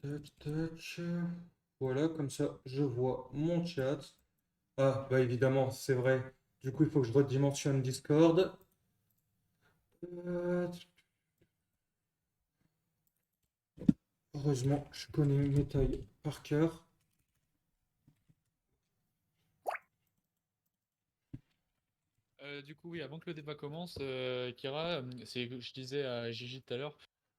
Tac, tac. Voilà, comme ça, je vois mon chat. Ah, bah évidemment, c'est vrai. Du coup, il faut que je redimensionne Discord. Euh, Heureusement, je connais mes tailles par cœur. Du coup, oui, avant que le débat commence, Kira, je disais à Gigi tout à l'heure,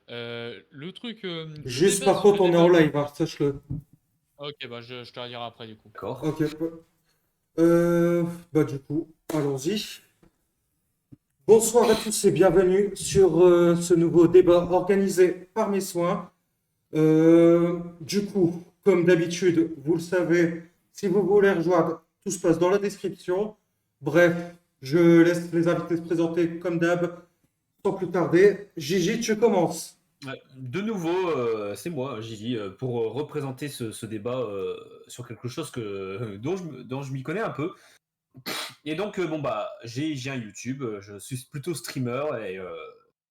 le truc, le Juste débat, par contre, le on est en débat. live, hein, sache-le. Ok, bah je te le dirai après du coup. D'accord. Ok. Bah du coup, allons-y. Bonsoir à tous et bienvenue sur ce nouveau débat organisé par mes soins. Du coup, comme d'habitude, vous le savez, si vous voulez rejoindre, tout se passe dans la description. Bref, je laisse les invités se présenter comme d'hab, sans plus tarder. Gigi, tu commences. Ouais, de nouveau, c'est moi, Gigi, pour représenter ce débat sur quelque chose dont je m'y connais un peu. Et donc, bon, bah, j'ai un YouTube, je suis plutôt streamer et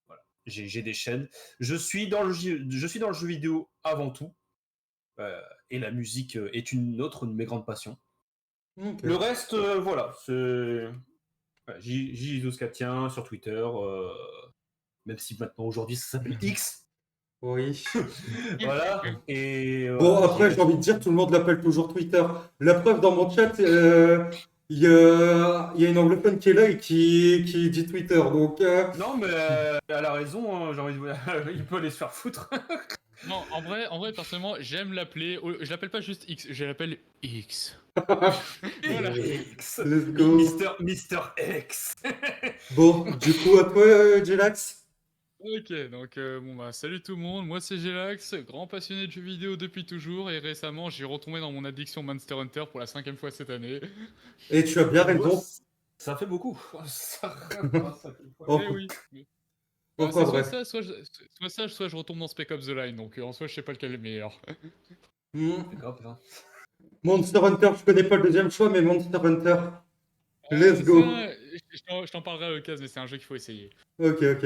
voilà, j'ai des chaînes. Je suis dans le jeu vidéo avant tout, euh, et la musique est une autre de mes grandes passions. Ok. Le reste, voilà, c'est voilà, Gigi Zoscatien sur Twitter, même si maintenant aujourd'hui ça s'appelle X. Oui. Voilà, et Bon, voilà, après, j'ai envie de dire, tout le monde l'appelle toujours Twitter. La preuve, dans mon chat, il y a une anglophone qui est là et qui dit Twitter. Donc, Non, mais elle a raison, hein, j'ai envie de vous... il peut aller se faire foutre. Non, en vrai, personnellement, j'aime l'appeler. Je l'appelle pas juste X, je l'appelle X. Voilà. X, let's go. Mister X. Bon, du coup, à toi, Jelax. Ok, donc bon bah salut tout le monde, moi c'est Gelax, grand passionné de jeux vidéo depuis toujours et récemment j'ai retombé dans mon addiction Monster Hunter pour la 5e fois cette année. Et tu as bien raison. Ça fait beaucoup. Ça Eh Enfin, oui. Bah, enfin, c'est soit bref. ça, soit je retombe dans Spec Ops The Line, donc en soi je sais pas lequel est le meilleur. Hmm. D'accord, putain. Monster Hunter, je connais pas le deuxième choix, mais Monster Hunter. Let's go. Je t'en parlerai à l'occasion, mais c'est un jeu qu'il faut essayer. Ok, ok.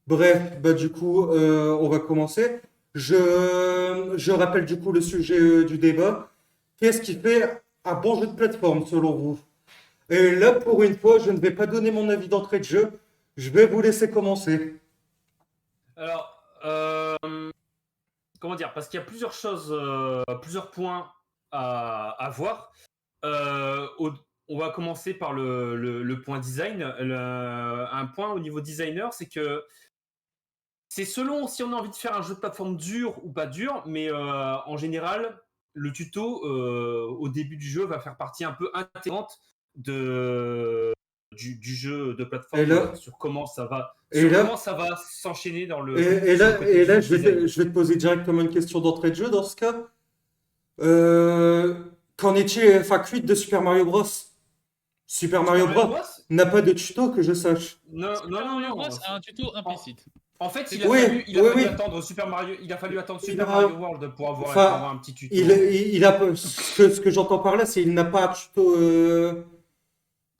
Bref, bah du coup, on va commencer. Je rappelle du coup le sujet du débat. Qu'est-ce qui fait un bon jeu de plateforme selon vous? Et là, pour une fois, je ne vais pas donner mon avis d'entrée de jeu. Je vais vous laisser commencer. Alors, comment dire? Parce qu'il y a plusieurs choses, plusieurs points à voir. On va commencer par le point design. Un point au niveau designer, c'est que c'est selon si on a envie de faire un jeu de plateforme dur ou pas dur, mais en général, le tuto au début du jeu va faire partie un peu intégrante du jeu de Et plateforme là, et sur comment là, ça va s'enchaîner et sur le là, côté et là, design. je vais te poser directement une question d'entrée de jeu dans ce cas. Qu'en est-il, enfin, quid de Super Mario Bros? Super Super Mario Mario Bros Bros? n'a pas de tuto que je sache. Non, non, Super non, Mario Bros non. a un tuto En, implicite. en fait, C'est il a tout. Oui, fallu, il a oui, fallu oui. attendre Super Mario, il a fallu attendre Il Super a, Mario World pour enfin, avoir un petit tuto. il a, ce que j'entends par là, c'est qu'il n'a pas un tuto,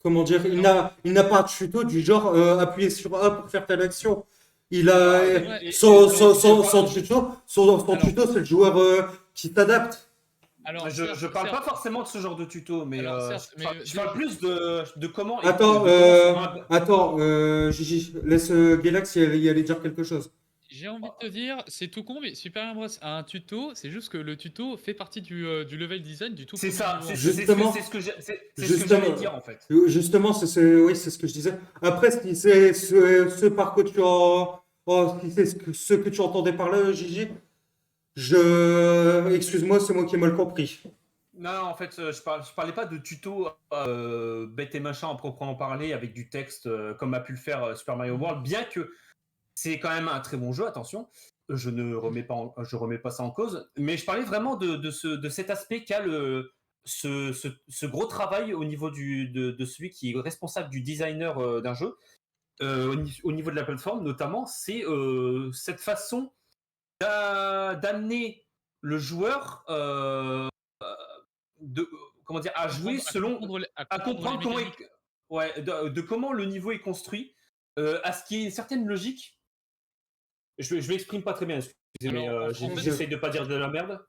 comment dire, Alors, il n'a pas un tuto du genre appuyer sur A pour faire telle action. Il a Alors, c'est vrai. Alors, son alors, tuto, c'est le joueur qui s'adapte. alors, je parle pas certes, forcément de ce genre de tuto, mais mais je parle plus de comment Attends, de comment sur un. Gigi, laisse Galax y aller dire quelque chose. j'ai envie de te dire, c'est tout con, mais Super Mario Bros a un tuto, c'est juste que le tuto fait partie du level design du tout C'est premier ça, niveau en fait. Justement, c'est ce que j'allais justement, dire en fait. justement, oui, c'est ce que je disais. Après, si c'est ce par quoi si c'est ce que tu entendais par là, Gigi, excuse-moi, c'est moi qui ai mal compris. Non, en fait, je parlais pas de tuto bête et machin en proprement parler avec du texte comme a pu le faire Super Mario World, bien que c'est quand même un très bon jeu, attention. Je remets pas ça en cause, mais je parlais vraiment de cet aspect qu'a ce gros travail au niveau de celui qui est responsable du designer d'un jeu, au niveau de la plateforme notamment, c'est cette façon d'amener le joueur de, comment dire, à jouer selon, À à comprendre les comprendre comment, mécaniques. ouais, de comment le niveau est construit, à ce qu'il y ait une certaine logique. Je m'exprime pas très bien, Mais Alors, en fait, j'essaye de pas dire de la merde.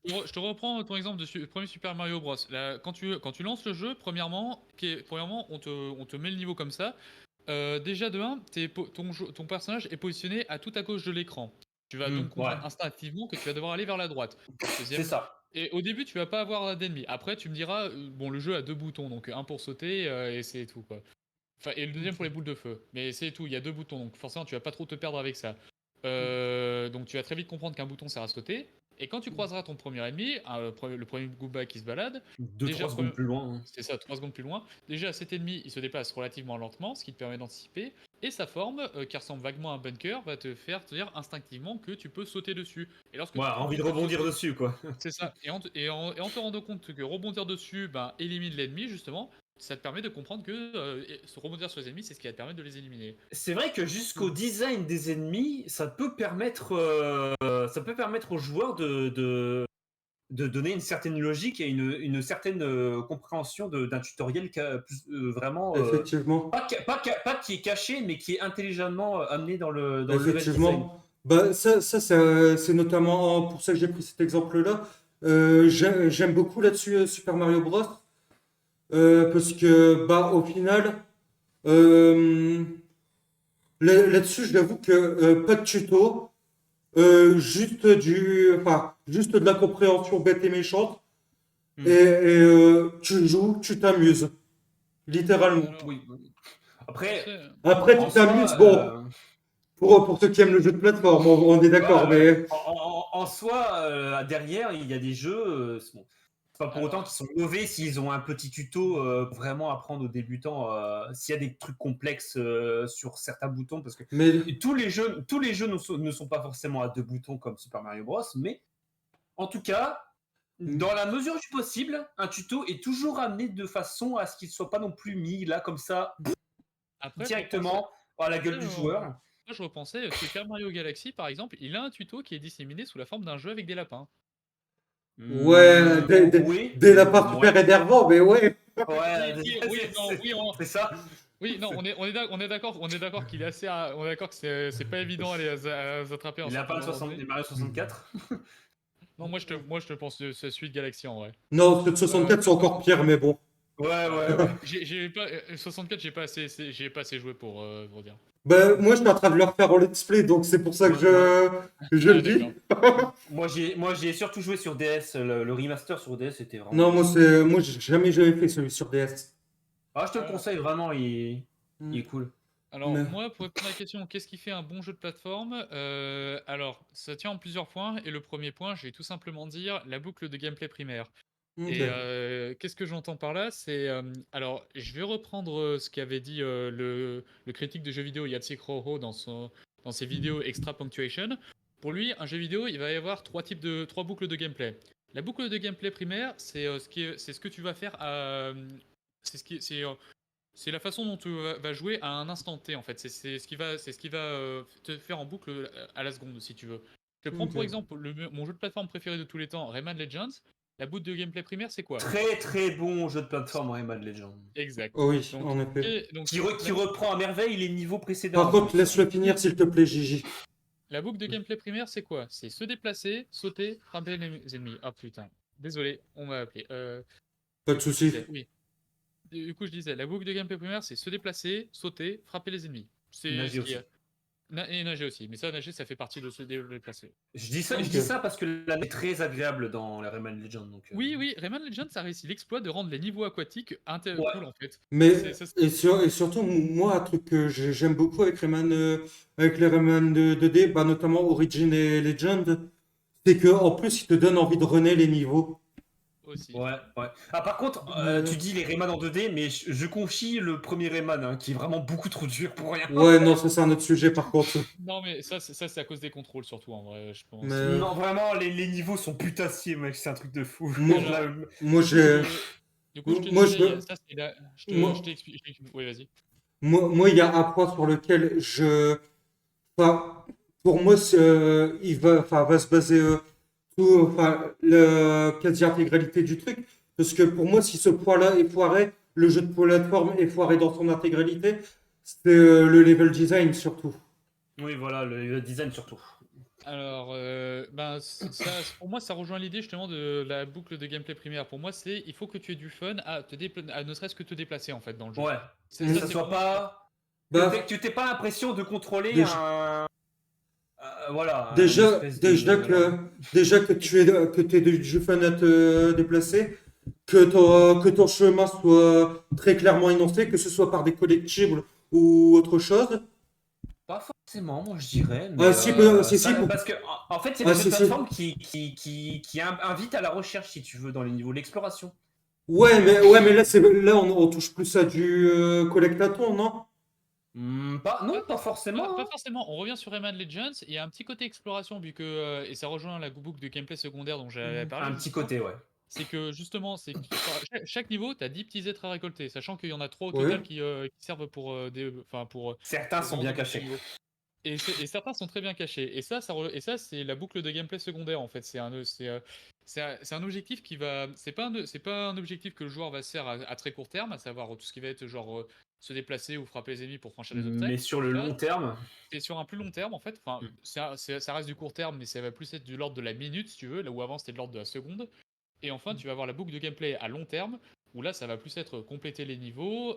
je te reprends ton exemple de premier Super Mario Bros. Là, quand tu lances le jeu, premièrement, on te met le niveau comme ça. Déjà de 1, ton personnage est positionné à tout à gauche de l'écran. Tu vas donc Ouais, comprendre instinctivement que tu vas devoir aller vers la droite. c'est Deuxième. ça. Et au début, tu vas pas avoir d'ennemis. Après, tu me diras, bon, le jeu a 2 boutons, donc un pour sauter et c'est tout, quoi. Enfin, et le deuxième pour les boules de feu. Mais c'est tout, il y a 2 boutons, donc forcément, tu vas pas trop te perdre avec ça. Donc tu vas très vite comprendre qu'un bouton sert à sauter. Et quand tu croiseras ton premier ennemi, le premier Goomba qui se balade, 2-3 secondes plus loin. Hein. c'est ça, 3 secondes plus loin. Déjà, cet ennemi, il se déplace relativement lentement, ce qui te permet d'anticiper. Et sa forme, qui ressemble vaguement à un bunker, va te faire te dire instinctivement que tu peux sauter dessus. Et lorsque Ouais, tu te rends envie de compte que rebondir sauter- dessus, quoi. C'est ça. Et en te rendant compte que rebondir dessus élimine l'ennemi, justement, ça te permet de comprendre que se rebondir sur les ennemis, c'est ce qui va te permettre de les éliminer. C'est vrai que jusqu'au design des ennemis, ça peut permettre aux joueurs de donner une certaine logique et une certaine compréhension d'un tutoriel vraiment Effectivement. pas qui est caché, mais qui est intelligemment amené dans le level design. Effectivement. Bah, c'est notamment pour ça que j'ai pris cet exemple-là. J'aime beaucoup là-dessus Super Mario Bros. Parce que, bah, au final, euh, là-dessus, je l'avoue que pas de tuto, juste de la compréhension bête et méchante, Hmm. et tu joues, tu t'amuses, littéralement. Alors, Oui. Après, Après, en tu soi, t'amuses, bon, pour ceux qui aiment le jeu de plateforme, on est d'accord, ouais, ouais. mais En soi, derrière, il y a des jeux. Bon, c'est pas pour autant alors, qu'ils sont mauvais s'ils ont un petit tuto pour vraiment apprendre aux débutants s'il y a des trucs complexes sur certains boutons, parce que mais tous les jeux ne sont pas forcément à 2 boutons comme Super Mario Bros. Mais en tout cas, dans la mesure du possible, un tuto est toujours amené de façon à ce qu'il soit pas non plus mis là comme ça après, directement à la gueule du joueur. moi, je repensais, Super Mario Galaxy, par exemple, il a un tuto qui est disséminé sous la forme d'un jeu avec des lapins. ouais, Oui, dès la part ouais, super énervant, mais ouais. ouais, Oui, c'est ça. oui, non, on est d'accord qu'il est assez, on est d'accord que c'est pas évident à les attraper en Il a pas certains le moments 60, donnés. les Mario 64. Non, moi je te pense de ce suite Galaxy en vrai. Non, ceux de 64 sont encore pires, mais bon. Ouais. J'ai pas 64, j'ai pas assez joué pour dire. Ben, moi, je suis en train de le refaire en let's play, donc c'est pour ça que je le dis. D'accord. Moi, j'ai surtout joué sur DS. Le remaster sur DS était vraiment. Non, moi, j'ai jamais fait celui sur DS. Ah, je te le conseille vraiment, il Hmm. est cool. Alors Mais- moi, pour répondre à la question, qu'est-ce qui fait un bon jeu de plateforme? Alors, ça tient en plusieurs points, et le premier point, je vais tout simplement dire la boucle de gameplay primaire. Ok. Et qu'est-ce que j'entends par là? C'est alors, je vais reprendre ce qu'avait dit le critique de jeux vidéo Yatsik Roho dans ses vidéos Extra Punctuation. Pour lui, un jeu vidéo, il va y avoir trois boucles de gameplay. La boucle de gameplay primaire, c'est ce que tu vas faire c'est ce qui, c'est la façon dont tu vas jouer à un instant T en fait. C'est ce qui va te faire en boucle à la seconde si tu veux. Je prends pour Ok. exemple mon jeu de plateforme préféré de tous les temps, Rayman Legends. La boucle de gameplay primaire, c'est quoi? Très très bon jeu de plateforme, Rayman Legends. Exact. Oh oui, Donc, en effet. Qui reprend à merveille les niveaux précédents. Par en contre, plus. laisse-le finir, s'il te plaît, Gigi. la boucle de gameplay primaire, c'est quoi? C'est se déplacer, sauter, frapper les ennemis. Ah putain. Désolé, on m'a appelé. Pas de Du coup, je souci. disais, oui. Du coup, je disais, la boucle de gameplay primaire, c'est se déplacer, sauter, frapper les ennemis. C'est Nager ce qui aussi. est. Et nager aussi. Mais ça, nager, ça fait partie de se déplacer. Je dis Ok. ça parce que la est très agréable dans les Rayman Legends. Donc, Oui, Rayman Legends a réussi l'exploit de rendre les niveaux aquatiques Ouais. cool en fait. Mais, C'est- et surtout, moi, un truc que j'aime beaucoup avec avec les Rayman 2D, bah, notamment Origin et Legend, c'est que en plus, ils te donnent envie de runner les niveaux. aussi. Ouais. Ah, par contre, tu dis les Rayman en 2D, mais je confie le premier Rayman, hein, qui est vraiment beaucoup trop dur pour rien. Ouais, non, ça, c'est un autre sujet, par contre. Non, mais ça, c'est à cause des contrôles surtout en vrai, je pense. Mais- Non, vraiment, les niveaux sont putassiers, mec, c'est un truc de fou. Moi- Là, Moi, j'ai. Du coup, je te Moi, disais, ça c'est la. Moi- Je t'explique. Oui, vas-y. Moi, il y a un point sur lequel enfin, pour moi, va se baser la quasi-intégralité du truc. Parce que pour moi, si ce point-là est foiré, le jeu de plateforme est foiré dans son intégralité, c'est le level design surtout. oui, voilà, le design surtout. Alors, pour moi, ça rejoint l'idée justement de la boucle de gameplay primaire. Pour moi, il faut que tu aies du fun à ne serait-ce que te déplacer en fait dans le jeu. Ouais. C'est Mm. Que ça, ça c'est soit pour moi, pas. Bah, Que t'aies pas l'impression de contrôler déjà, voilà, une déjà, espèce déjà de. Alors, que, déjà que tu es, que t'aies du fun à te déplacer, que ton chemin soit très clairement énoncé, que ce soit par des collectibles ou autre chose. pas forcément, moi je dirais, Ah, mais si, si, parce que en fait, c'est ah, des jeux de si, si. plateforme qui invitent à la recherche, si tu veux, dans les niveaux, l'exploration. Ouais, mais là, là on touche plus à du collectathon, non? Non, pas pas forcément, hein. forcément. On revient sur Rayman Legends. Il y a un petit côté exploration, et ça rejoint la boucle de gameplay secondaire dont j'avais parlé Un petit justement. côté, ouais. C'est que justement, chaque niveau, tu as 10 petits êtres à récolter, sachant qu'il y en a 3 au Ouais. total qui servent pour Certains sont bien avancer dans chaque cachés. niveau. Et certains sont très bien cachés. Et ça c'est la boucle de gameplay secondaire en fait. C'est un objectif qui va. C'est pas un objectif que le joueur va se faire à très court terme, à savoir tout ce qui va être genre se déplacer ou frapper les ennemis pour franchir les Mais obstacles. sur le Là, long terme, c'est sur un plus long terme en fait. Enfin, ça reste du court terme, mais ça va plus être de l'ordre de la minute si tu veux, là où avant c'était de l'ordre de la seconde. Et enfin, tu vas avoir la boucle de gameplay à long terme, où là, ça va plus être compléter les niveaux,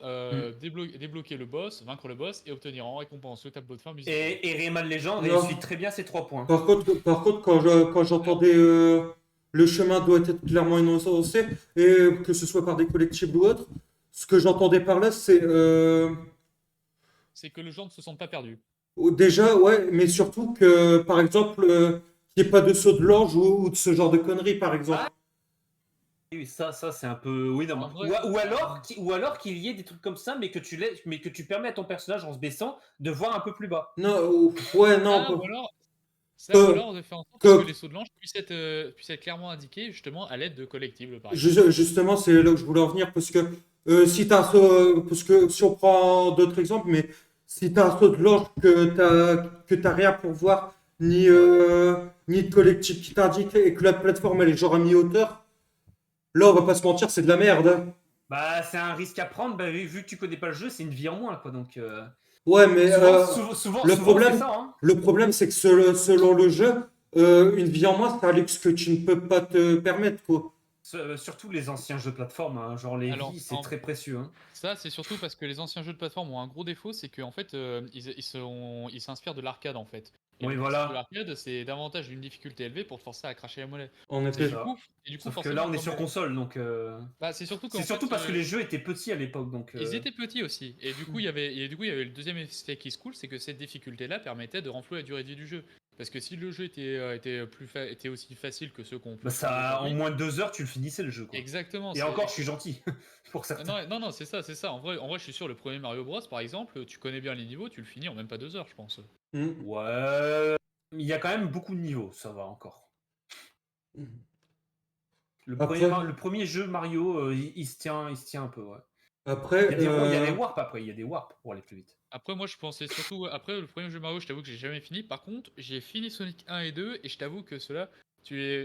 débloquer le boss, vaincre le boss et obtenir en récompense le tableau de fin musical. et Rayman Legend Non. réussit très bien ces 3 points. Par contre, quand j'entendais le chemin doit être clairement énoncé, et que ce soit par des collectibles ou autre, ce que j'entendais par là, c'est C'est que le joueur ne se sente pas perdu. déjà, ouais, mais surtout que, par exemple, qu'il n'y ait pas de saut de l'ange ou de ce genre de conneries, par exemple. Ah, oui, ça c'est un peu. Oui, non. En vrai, Ou alors qu'il y ait des trucs comme ça, mais que tu permets à ton personnage, en se baissant, de voir un peu plus bas. Non, ouais, non, ça, ou alors, que, de faire en sorte que, que les sauts de l'ange puissent être clairement indiqués justement à l'aide de collectibles, par exemple. justement, c'est là où je voulais en venir, parce que si t'as un saut, parce que si on prend d'autres exemples, mais si t'as un saut de l'ange que t'as rien pour voir, ni de collectif qui t'indique, et que la plateforme elle est genre à mi-hauteur, là on va pas se mentir, c'est de la merde, hein. Bah, c'est un risque à prendre, bah, vu que tu connais pas le jeu, c'est une vie en moins, quoi. Donc, Ouais, mais souvent, le c'est problème, ça, hein. le problème c'est que selon le jeu, une vie en moins, c'est un luxe que tu ne peux pas te permettre, quoi. Surtout les anciens jeux de plateforme, hein, genre les Alors, vies, c'est très précieux, hein. ça, c'est surtout parce que les anciens jeux de plateforme ont un gros défaut, c'est qu'en fait, ils s'inspirent de l'arcade en fait. Et Oui, le principe voilà. de l'arcade, c'est davantage d'une difficulté élevée pour te forcer à cracher la monnaie. En Et effet. du coup, Sauf que forcément, là, on est sur console, donc. c'est surtout C'est surtout parce que les jeux étaient petits à l'époque, donc. ils étaient petits aussi. Et du coup, il y avait le deuxième effet qui se coule, c'est que cette difficulté-là permettait de renflouer la durée de vie du jeu. Parce que si le jeu était aussi facile que ceux qu'on peut Bah, faire ça, en aujourd'hui- moins de 2 heures, tu le finissais le jeu, quoi. Exactement. Et encore, je suis gentil pour certains. Non, c'est ça, c'est ça. En vrai, je suis sûr, le premier Mario Bros, par exemple, tu connais bien les niveaux, tu le finis en même pas 2 heures, je pense. Mm. Ouais. Il y a quand même beaucoup de niveaux, ça va encore. Après, Le premier jeu Mario, il se tient un peu, ouais. après, Il y a des warps après, il y a des warps pour aller plus vite. Après, moi, je pensais surtout. Après, le premier jeu Mario, je t'avoue que j'ai jamais fini. Par contre, j'ai fini Sonic 1 et 2, et je t'avoue que ceux-là,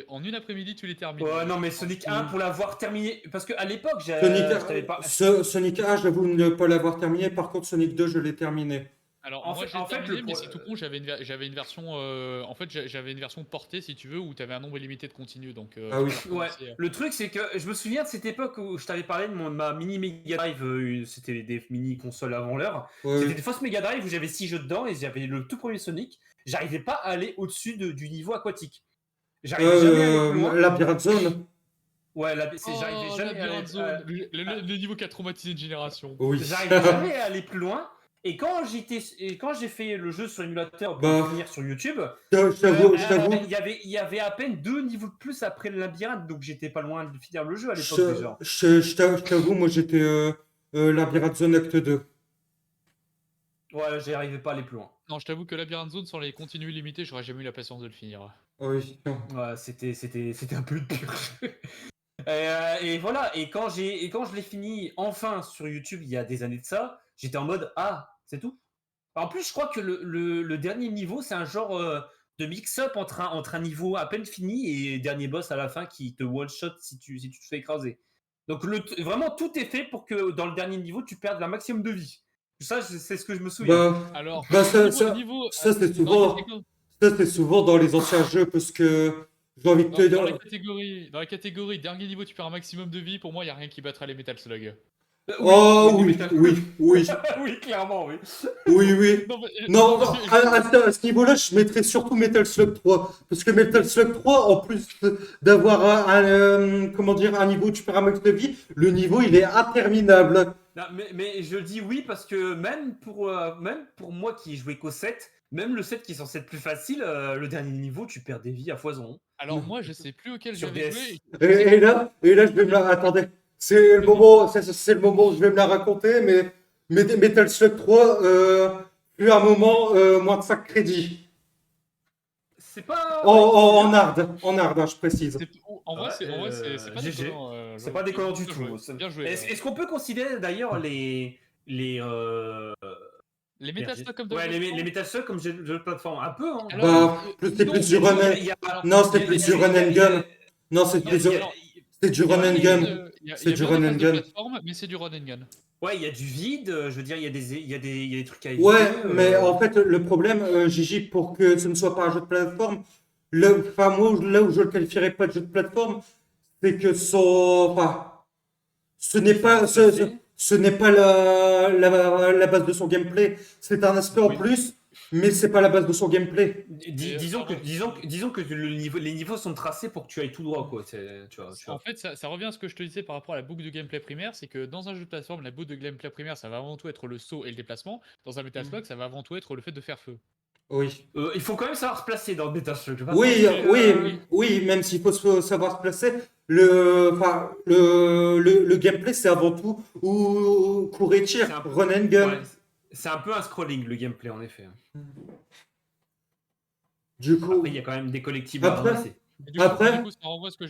en une après-midi, tu les termines. Ouais, non, mais Sonic 1, pour l'avoir terminé. Parce qu'à l'époque, Sonic, je t'avais pas. Sonic 1, j'avoue ne pas l'avoir terminé. Par contre, Sonic 2, je l'ai terminé. Alors, En moi, fait- j'ai en fait, terminé, le mais pro- c'est tout con, j'avais une version. En fait, j'avais une version portée, si tu veux, où tu avais un nombre illimité de continu. Donc, Ah oui. Ouais, le truc c'est que je me souviens de cette époque où je t'avais parlé de ma mini Mega Drive, c'était des mini consoles avant l'heure. Ouais, C'était oui. des fausses Mega Drive où j'avais 6 jeux dedans et j'avais le tout premier Sonic. J'arrivais pas à aller au-dessus du niveau aquatique. J'arrivais jamais à aller plus loin. Labyrinthe Zone. Ouais, Oh, j'arrivais jamais à Labyrinth Zone, le niveau qui a traumatisé une génération. Oui. j'arrivais jamais à aller plus loin. Et quand j'ai fait le jeu sur émulateur pour Bah, le finir sur YouTube, Je t'avoue, il y avait à peine 2 niveaux de plus après le labyrinthe, donc j'étais pas loin de finir le jeu à l'époque déjà. je t'avoue, moi j'étais Labyrinthe Zone Acte 2. Ouais, j'y arrivais pas à aller plus loin. Non, je t'avoue que Labyrinth Zone, sans les continus limités, j'aurais jamais eu la patience de le finir. Ah oui. Ouais, c'était un peu le pire jeu. Et voilà, et quand je l'ai fini enfin sur YouTube il y a des années de ça, j'étais en mode ah, c'est tout. En plus, je crois que le dernier niveau, c'est un genre de mix-up entre un niveau à peine fini et dernier boss à la fin qui te one-shot si tu te fais écraser. Donc vraiment, tout est fait pour que dans le dernier niveau, tu perdes la maximum de vie. Ça, c'est ce que je me souviens. Bah, Alors, bah niveau- ça c'est souvent. Ça, c'est souvent dans les anciens jeux, parce que j'ai envie de te Dans la dire. catégorie dernier niveau, tu perds un maximum de vie. Pour moi, il y a rien qui battra les Metal Slug. Oh du oui, Metal- oui, oui, oui, clairement, oui. oui, oui. Non, Non, parce non, que à ce niveau-là, je mettrais surtout Metal Slug 3. Parce que Metal Slug 3, en plus d'avoir comment dire, un niveau où tu perds un max de vie, le niveau, il est interminable. Non, mais je dis oui parce que même pour moi qui jouais qu'au 7, même le 7 qui est censé être plus facile, le dernier niveau, tu perds des vies à foison. Alors moi, je sais plus auquel Sur j'avais DS. joué. Et là, je vais me la. Attendez, c'est le moment, c'est le moment où je vais me la raconter, mais Metal Slug 3, plus un moment, moins de 5 crédits. C'est pas. En hard, hein, je précise. En vrai, c'est pas GG. déconnant. C'est pas déconnant du Bien tout. joué, bien joué. Est-ce qu'on peut considérer d'ailleurs les Les Metal Slug comme ouais, de les Metal Slug comme jeu de plateforme un peu hein. Alors, C'est plus du run and... Non, c'est plus du run and gun. Non, c'est plus du... C'est du run and gun. C'est du run and gun. Mais c'est du run and gun. Ouais, il y a du vide, je veux dire, il y a des trucs à éviter. Ouais, mais en fait, le problème, Gigi, pour que ce ne soit pas un jeu de plateforme, enfin, moi, là où je le qualifierais pas de jeu de plateforme, c'est que ce n'est pas, ce n'est pas la base de son gameplay. C'est un aspect en plus, mais c'est pas la base de son gameplay. Disons que les niveaux sont tracés pour que tu ailles tout droit, quoi. Tu vois. En fait, ça revient à ce que je te disais par rapport à la boucle de gameplay primaire, c'est que dans un jeu de plateforme, la boucle de gameplay primaire, ça va avant tout être le saut et le déplacement. Dans un Metal Slug, ça va avant tout être le fait de faire feu. Oui. Il faut quand même savoir se placer dans le Metal Slug. Oui, même s'il faut savoir se placer, le gameplay, c'est avant tout court et tir, run and gun. Ouais, c'est un peu un scrolling, le gameplay, en effet. Du coup, après, il y a quand même des collectibles à ramasser. Du coup, ça renvoie à ce que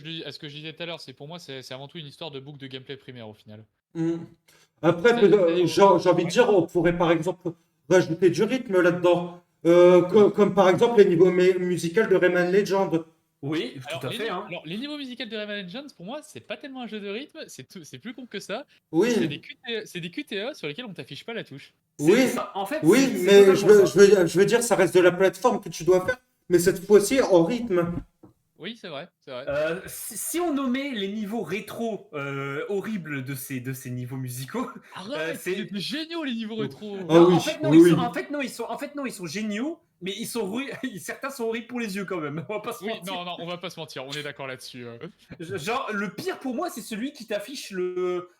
je disais tout à l'heure. C'est pour moi, c'est avant tout une histoire de boucle de gameplay primaire au final. Après, j'ai envie de dire, on pourrait par exemple rajouter du rythme là-dedans. Comme par exemple les niveaux musicaux de Rayman Legend. Oui, tout à fait. Alors, les niveaux musicaux de Rayman Legends, pour moi, c'est pas tellement un jeu de rythme, c'est plus con que ça. Oui. C'est des QTE sur lesquels on t'affiche pas la touche. Oui, en fait, oui, mais je veux dire, ça reste de la plateforme que tu dois faire, mais cette fois-ci en rythme. Oui, c'est vrai. Si on nommait les niveaux rétro horribles de ces niveaux musicaux, c'est géniaux les niveaux rétro. Ah oui, en fait non, ils sont géniaux, mais certains sont horribles pour les yeux quand même. On va pas se mentir. Non, on va pas se mentir, on est d'accord là-dessus. Genre le pire pour moi, c'est celui qui t'affiche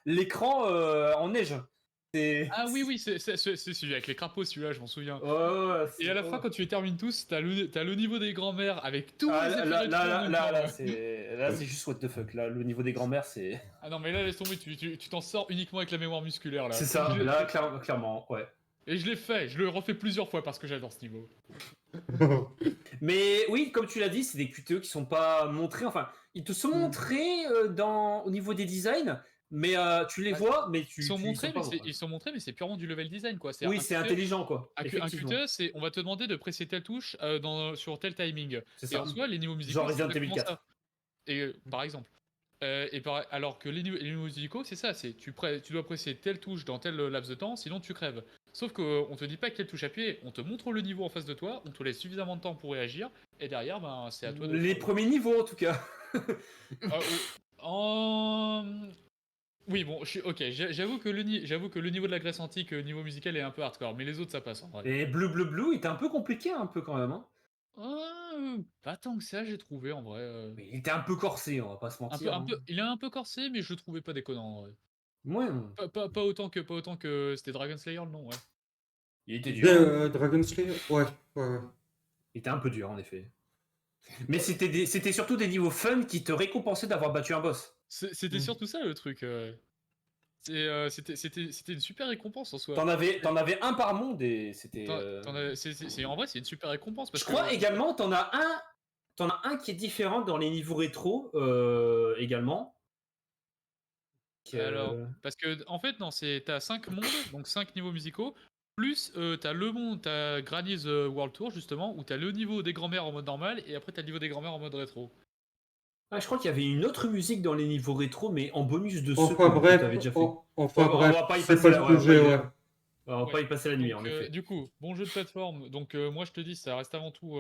l'écran en neige. Ah oui, c'est celui avec les crapauds, celui-là, je m'en souviens. Et à la fin, quand tu les termines tous, t'as le niveau des grands-mères avec tous les effets là, c'est juste what the fuck. Là, le niveau des grands-mères, c'est. Ah non, mais là, laisse tomber, tu t'en sors uniquement avec la mémoire musculaire. Là. C'est ça, là, clairement, ouais. Et je l'ai fait, je le refais plusieurs fois parce que j'adore ce niveau. Mais oui, comme tu l'as dit, c'est des QTE qui sont pas montrés. Enfin, ils te sont montrés au niveau des designs. Mais tu les vois, mais ils sont montrés, mais c'est purement du level design, quoi. Oui, c'est intelligent, quoi. Un QTE, c'est on va te demander de presser telle touche sur tel timing. C'est et ça. en soi, les niveaux musicaux, genre Resident Evil 4. Et par exemple. Alors que les niveaux musicaux, c'est ça, tu dois presser telle touche dans tel laps de temps, sinon tu crèves. Sauf qu'on te dit pas quelle touche appuyer, on te montre le niveau en face de toi, on te laisse suffisamment de temps pour réagir, et derrière, c'est à toi de... Les premiers niveaux, en tout cas. Oui, bon, ok, j'avoue que le niveau de la Grèce antique, niveau musical, est un peu hardcore, mais les autres, ça passe en vrai. Et Blue était un peu compliqué, un peu quand même. Pas tant que ça, j'ai trouvé en vrai. Mais il était un peu corsé, on va pas se mentir. Il est un peu corsé, mais je le trouvais pas déconnant en vrai. Ouais. Pas autant que c'était Dragon Slayer, non, ouais. Il était dur. Dragon Slayer, ouais. Il était un peu dur, en effet. Mais c'était surtout des niveaux fun qui te récompensaient d'avoir battu un boss. C'était surtout ça le truc. C'était une super récompense en soi. T'en avais un par monde et c'était. En vrai, c'est une super récompense. Je crois également, t'en as un qui est différent dans les niveaux rétro également. Alors, parce que en fait, non, t'as 5 mondes, donc 5 niveaux musicaux. Plus, t'as Granny's World Tour, justement, où t'as le niveau des grands-mères en mode normal, et après t'as le niveau des grands-mères en mode rétro. Ah, je crois qu'il y avait une autre musique dans les niveaux rétro, mais en bonus de ceux que tu avais déjà fait. Enfin bref, c'est pas le sujet, ouais. On va Ouais. pas y passer la nuit, Donc, en effet. du coup, bon jeu de plateforme. Donc, moi, je te dis, ça reste avant tout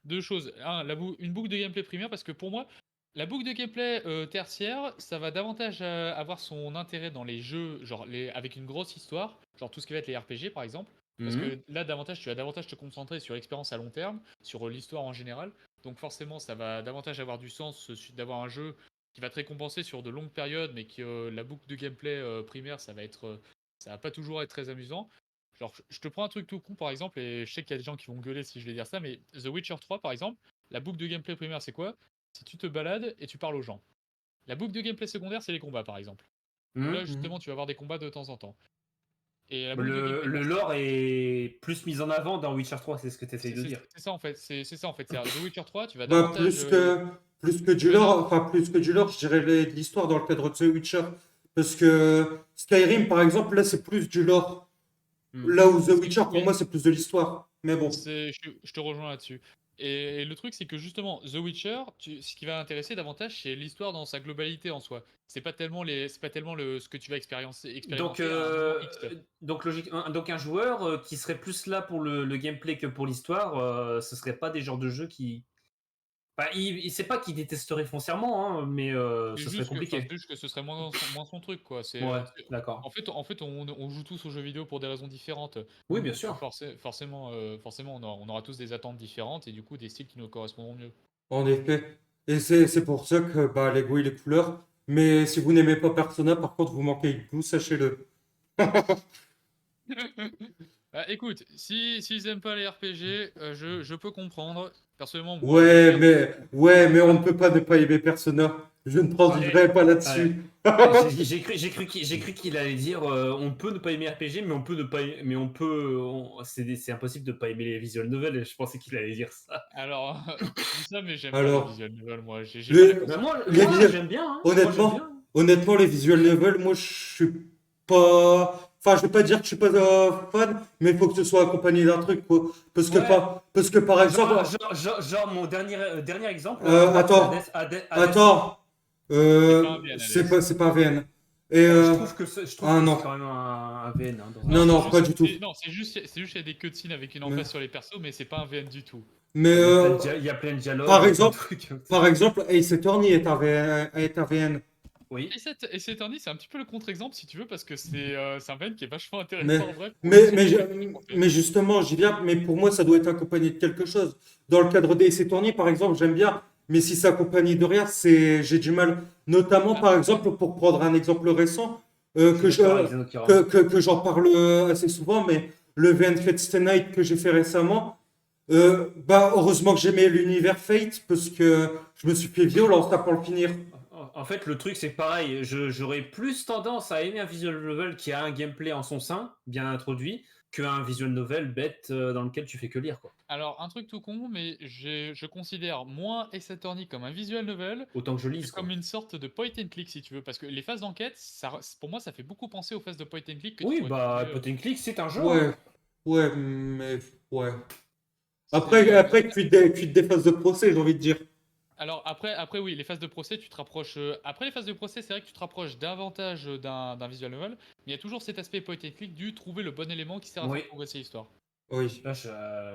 deux choses. Un, une boucle de gameplay primaire, parce que pour moi, la boucle de gameplay tertiaire, ça va davantage avoir son intérêt dans les jeux, genre avec une grosse histoire, genre tout ce qui va être les RPG par exemple. Parce Mhm. que là, tu vas davantage te concentrer sur l'expérience à long terme, sur l'histoire en général. Donc forcément, ça va davantage avoir du sens d'avoir un jeu qui va te récompenser sur de longues périodes, mais que la boucle de gameplay primaire, ça va pas toujours être très amusant. Genre, je te prends un truc tout con par exemple, et je sais qu'il y a des gens qui vont gueuler si je vais dire ça, mais The Witcher 3 par exemple, la boucle de gameplay primaire c'est quoi? Si tu te balades et tu parles aux gens. La boucle de gameplay secondaire c'est les combats par exemple. Où Mhm. là justement tu vas avoir des combats de temps en temps. Et la boucle de Le, gameplay le tertiaire, lore est plus mis en avant dans Witcher 3, c'est ce que tu essayes c'est de c'est- dire. c'est ça en fait. C'est ça en fait. C'est The Witcher 3, tu vas Bah, davantage. plus que du Tu vas da- lore, enfin, plus que du lore, je dirais l'histoire dans le cadre de The Witcher. Parce que Skyrim, par exemple, là, c'est plus du lore. Hmm. Là où The c'est- Witcher, pour oui, moi, c'est plus de l'histoire. Mais bon. je te rejoins là-dessus. Et le truc, c'est que justement, The Witcher, ce qui va intéresser davantage, c'est l'histoire dans sa globalité en soi. C'est pas tellement ce que tu vas Donc, expérimenter à un moment X. donc un joueur qui serait plus là pour le gameplay que pour l'histoire, ce serait pas des genres de jeux qui. Enfin, il sait pas qu'il détesterait foncièrement, hein, mais ce serait C'est compliqué. juste que ce serait moins son truc, quoi. Ouais, d'accord. En fait, on joue tous aux jeux vidéo pour des raisons différentes. Oui, bien Donc, sûr. forcément, on aura tous des attentes différentes et du coup des styles qui nous correspondront mieux. En effet. Et c'est pour ça que bah, les goûts et les couleurs. Mais si vous n'aimez pas Persona, par contre, vous manquez de goût, sachez-le. Bah, écoute, s'ils aiment pas les RPG, je peux comprendre. Personnellement, moi, j'aime Ouais, bien. mais on ne peut pas ne pas aimer Persona. Je ne Ouais, transigerai pas ouais. là-dessus. J'ai cru qu'il allait dire on peut ne pas aimer RPG, mais on peut ne pas mais on peut c'est impossible de pas aimer les visual novels. Et je pensais qu'il allait dire ça. Alors, tu dis ça, mais j'aime pas les Alors, visual novels, moi. J'ai pas la les, Ben patience. les moi visual- j'aime bien, hein. Moi j'aime honnêtement, bien. honnêtement, les visual novels, moi, je suis pas. Enfin, je vais pas dire que je suis pas fan, mais il faut que ce soit accompagné d'un truc, quoi. Ouais. Parce que par exemple, Genre mon dernier exemple, c'est attends, Hades. attends, C'est pas un VN, Hades. c'est pas VN. Et Je trouve que ah c'est non, quand même un VN, hein, dans un non, Non, non, pas du tout. non, c'est juste qu'il y a des cutscenes avec une Mais, emphase sur les persos, mais c'est pas un VN du tout. mais, il y a plein de dialogues, par il y a plein de exemple, trucs. par exemple, Ace Attorney est un VN. Oui. Et cet Ernie, c'est un petit peu le contre-exemple, si tu veux, parce que c'est un VN qui est vachement Mais, intéressant en vrai. Pour le mais, son en fait. mais justement, j'y viens, mais pour moi, ça doit être accompagné de quelque chose. Dans le cadre des essais tournés, par exemple, j'aime bien, mais si c'est accompagné de rien, j'ai du mal. Notamment, Ah, par exemple, pour prendre un exemple récent, Je suis d'accord avec Zenokira. que j'en parle assez souvent, mais le VN Fate Night que j'ai fait récemment, bah, heureusement que j'aimais l'univers Fate, parce que je me suis fait violence là pour le finir. En fait, le truc, c'est pareil. J'aurais plus tendance à aimer un visual novel qui a un gameplay en son sein, bien introduit, qu'un visual novel bête dans lequel tu fais que lire, quoi. alors, un truc tout con, mais je considère moins Ace Attorney comme un visual novel Autant que je que lise, quoi. comme une sorte de point and click, si tu veux. Parce que les phases d'enquête, pour moi, ça fait beaucoup penser aux phases de point and click que tu Oui, pourrais bah, trouver. Point and Click, c'est un jeu, hein. Ouais, ouais, mais ouais. C'est, Après, cuite des phases de procès, j'ai envie de dire. Alors après oui, les phases de procès, tu te rapproches. Après les phases de procès, c'est vrai que tu te rapproches davantage d'un visual novel, mais il y a toujours cet aspect point and click du trouver le bon élément qui sert à Oui. faire progresser l'histoire. Oui. Là,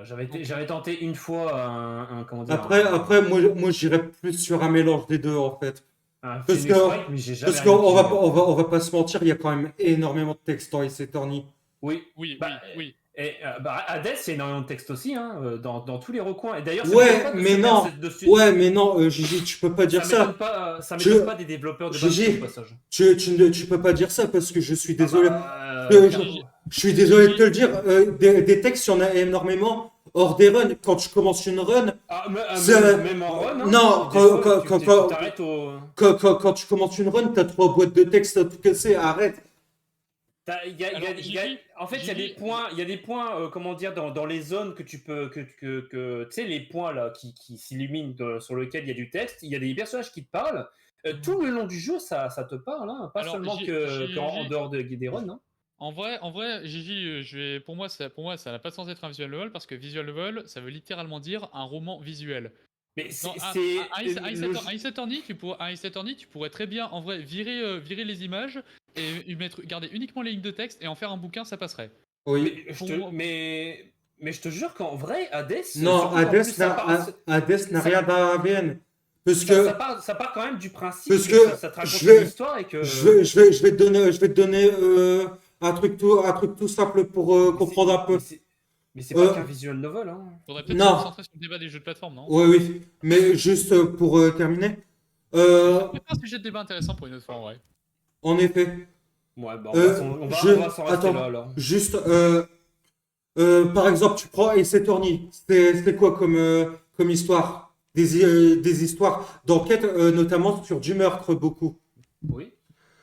j'avais tenté une fois comment dire, Après moi j'irais plus sur un mélange des deux, en fait. un Parce que, Phoenix Wright, mais j'ai jamais parce rien qu'on va, utilisé. on va pas se mentir, il y a quand même énormément de textes dans Ace Attorney. Oui. Oui, Bah, oui. Et Hades, c'est énormément de texte aussi, hein, dans tous les recoins. Et d'ailleurs, ça m'étonne Ouais, pas de mais se non. faire dessus. Ouais, mais non, Gigi, tu peux pas dire ça. Ça Je- m'étonne pas des développeurs de base Gigi, au passage. tu peux pas dire ça parce que je suis Ah désolé. bah, Je, je- Gigi, je suis désolé de te le dire. Des textes, il y en a énormément hors des runs. Quand tu commences une run, même en run, hein, non, des fois, tu t'arrêtes au. quand tu commences une run, t'as 3 boîtes de texte à tout casser. Arrête. alors Gigi, En fait, il y a des points, comment dire, dans les zones que tu peux, tu sais, les points là qui s'illuminent sur lesquels il y a du texte, il y a des personnages qui te parlent. Tout le long du jeu, ça te parle, hein, pas Alors, seulement qu'en dehors des runs. Hein. En vrai, Gigi, pour moi, ça n'a pas de sens être un visual novel parce que visual novel, ça veut littéralement dire un roman visuel. Mais Non, c'est un Ace Attorney, tu pourrais très bien, en vrai, virer les images et garder uniquement les lignes de texte et en faire un bouquin, ça passerait. Oui. Mais je te jure qu'en vrai, Hades, Non, surtout qu'en plus, Hades n'a ça- rien d'AVN. Parce ça, que, ça part quand même du principe parce que que ça te raconte je une vais, histoire et que. je vais te donner, un truc tout simple pour Mais c'est comprendre un mais peu. c'est- mais c'est pas Euh, qu'un visual novel, hein. Faudrait peut-être se non, concentrer sur le débat des jeux de plateforme, non? oui, oui, mais juste pour terminer. Ça Euh, pourrait faire un sujet de débat intéressant pour une autre fois, en vrai. En effet, Ouais, bah on va s'en rester là attends, alors. juste, par exemple, tu prends Ace Attorney. C'est quoi comme, comme histoire? Des histoires d'enquête, notamment sur du meurtre, beaucoup. Oui.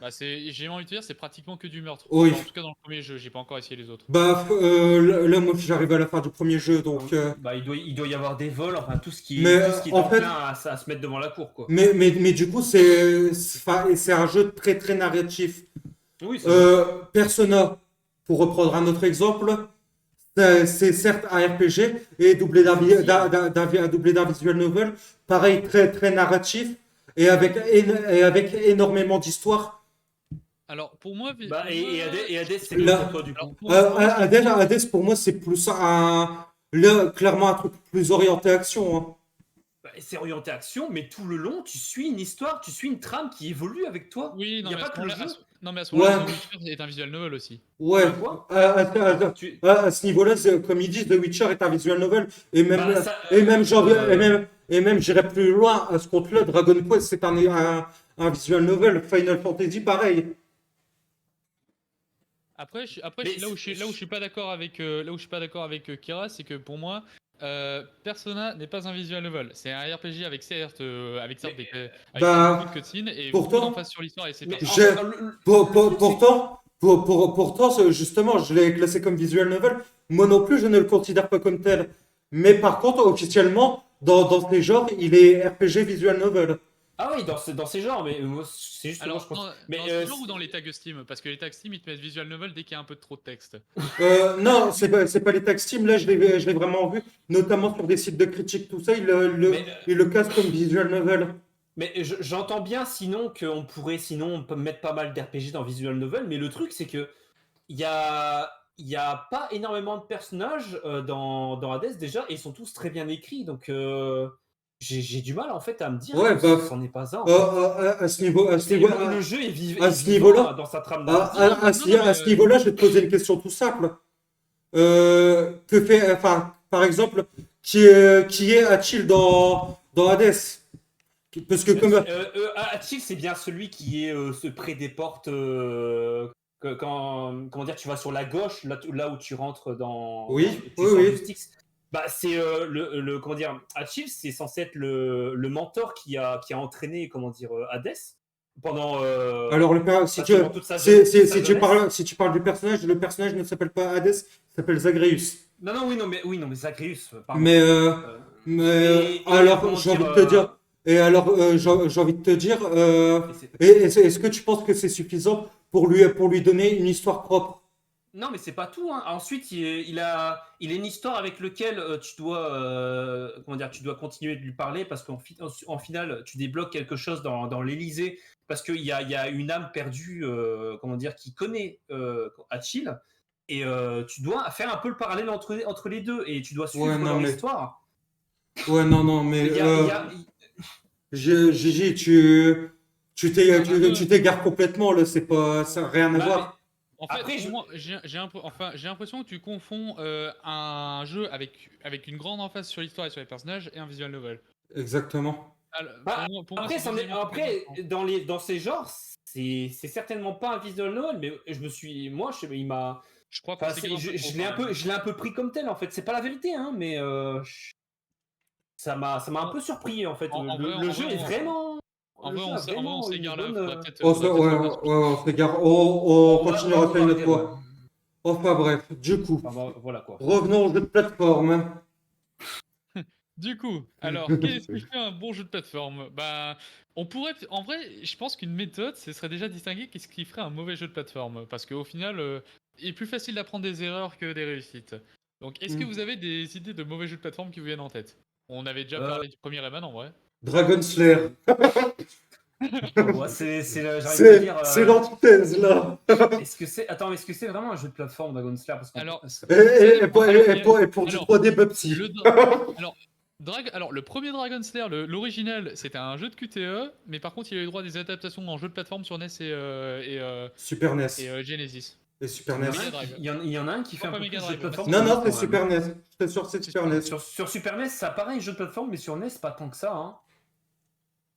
Bah, j'ai envie de te dire, c'est pratiquement que du meurtre. Oui. Enfin, en tout cas, dans le premier jeu, j'ai pas encore essayé les autres. Bah, là, moi, j'arrive à la fin du premier jeu, donc. Bah, il doit y avoir des vols, enfin Mais tout ce qui est en fait, enclin à se mettre devant la cour, quoi. mais du coup, enfin, c'est un jeu très très narratif. Oui, ça je sais. Persona, pour reprendre un autre exemple, c'est certes un RPG et doublé d'un visual novel, pareil, très très narratif et avec énormément d'histoire. Alors, pour moi, Bah, et Hades, c'est quoi Là, pour toi, du alors, coup? pour moi, Hades, pour moi, c'est plus là, clairement un truc plus orienté action, hein. Bah, c'est orienté action, mais tout le long, tu suis une histoire, tu suis une trame qui évolue avec toi. oui, Il non, n'y a mais à pas ce que le moment-là, jeu. non, mais à ce moment-là, Ouais, The Witcher est un visual novel aussi. ouais. Quoi? Tu... À ce niveau-là, comme ils disent, The Witcher est un visual novel. Bah, ça. Et même, j'irais plus loin à ce compte-là. Dragon Quest, c'est un visual novel. Final Fantasy, pareil. Mais là où je suis pas d'accord avec, Kira, c'est que pour moi, Persona n'est pas un visual novel. C'est un RPG avec certes, avec certes beaucoup de Bah, cutscenes et beaucoup pourtant, d'emphase sur l'histoire et ses mais en personnages. j'ai, fait, le truc, c'est. pourtant, justement, je l'ai classé comme visual novel. Moi non plus, je ne le considère pas comme tel. Mais par contre, officiellement, dans ces genres, il est RPG visual novel. Ah oui, dans ces genres, mais moi, c'est juste que moi, je Alors, pense. Mais dans ce genre ou dans les tags Steam? Parce que les tags Steam, ils te mettent visual novel dès qu'il y a un peu de trop de texte. Non, c'est pas les tags Steam. Là, je l'ai vraiment vu, notamment sur des sites de critique, tout ça. mais, Ils le cassent comme visual novel. j'entends bien sinon qu'on pourrait sinon on peut mettre pas mal d'RPG dans Visual Novel, mais le truc c'est que il y a, il y a pas énormément de personnages dans Hades déjà, et ils sont tous très bien écrits, donc j'ai du mal en fait à me dire Ouais, que bah, c'en est pas un en fait. Le jeu à est ce vivant niveau-là, dans sa trame narrative. Non, mais à ce niveau-là, je vais te poser une question tout simple. Enfin, par exemple, qui est Achille dans Hades? Parce que comme, Hatchil, c'est bien celui qui est ce près des portes. Comment dire, tu vas sur la gauche, là où tu rentres oui, tu oui, sors du oui. Styx. Bah, c'est comment dire, Hatchil, c'est censé être le mentor qui a entraîné, comment dire, Hades pendant Alors, pratiquement toute toute sa jeunesse. si tu parles du personnage, le personnage ne s'appelle pas Hades, il s'appelle Zagreus. Non, non, oui, non, mais Zagreus, pardon. Mais, Euh, alors, comment j'ai dire, envie de te dire, j'ai envie de te dire, et c'est- est-ce que tu penses que c'est suffisant pour lui donner une histoire propre? Non, mais c'est pas tout, hein. Ensuite, il a une histoire avec laquelle tu dois, comment dire, tu dois continuer de lui parler parce en finale, tu débloques quelque chose dans l'Élysée parce il y a une âme perdue, comment dire, qui connaît Achille, et tu dois faire un peu le parallèle entre les deux et tu dois Ouais, suivre non, leur mais, histoire. ouais, non, non, Mais mais, il y a- Gigi, Un peu. tu t'égares complètement, là, ça n'a rien à bah, mais voir. En fait, après, pour moi, j'ai l'impression que tu confonds un jeu avec une grande emphase sur l'histoire et sur les personnages et un visual novel. Exactement. bah, Pour moi, après, c'est deux éléments complètement différents. dans ces genres, c'est certainement pas un visual novel, mais moi, il m'a. Je crois qu'on Enfin, s'égare un peu trop, quand même. je l'ai un peu pris comme tel en fait. C'est pas la vérité, hein, mais ça m'a un peu surpris en fait. Le jeu est vraiment, En le vrai, jeu a on vraiment une s'égare là. bonne. Faudrait peut-être revenir sur le On s'égare. On continuera ça une autre regarder, ouais. fois. Enfin bref, du coup, Enfin, bah, voilà quoi. revenons au jeu de plateforme. Du coup, alors, qu'est-ce qui fait un bon jeu de plateforme? Bah, en vrai, je pense qu'une méthode, ce serait déjà distinguer qu'est-ce qui ferait un mauvais jeu de plateforme. Parce qu'au final, il est plus facile d'apprendre des erreurs que des réussites. Donc, est-ce que Hmm. vous avez des idées de mauvais jeux de plateforme qui vous viennent en tête? On avait déjà Euh, parlé du premier Rayman en vrai. Dragon Slayer. Ouais, j'arrive de dire. C'est l'antithèse, là. Est-ce que c'est vraiment un jeu de plateforme, Dragon Slayer? Parce qu'on Alors, Et pour du Alors, 3D Bubsy. alors, le premier Dragon Slayer, l'original, c'était un jeu de QTE, mais par contre, il a eu droit à des adaptations en jeu de plateforme sur NES Super NES et Genesis. et Super il y en NES. a un Drive. il y en a un qui fait un Pas peu Mega plus de Drive, plateforme. Non, que non, l'autre, c'est quand Super même. NES. J'étais sûr que c'est C'est Super Super NES. Sur Super NES, ça paraît un jeu de plateforme, mais sur NES, pas tant que ça. Hein.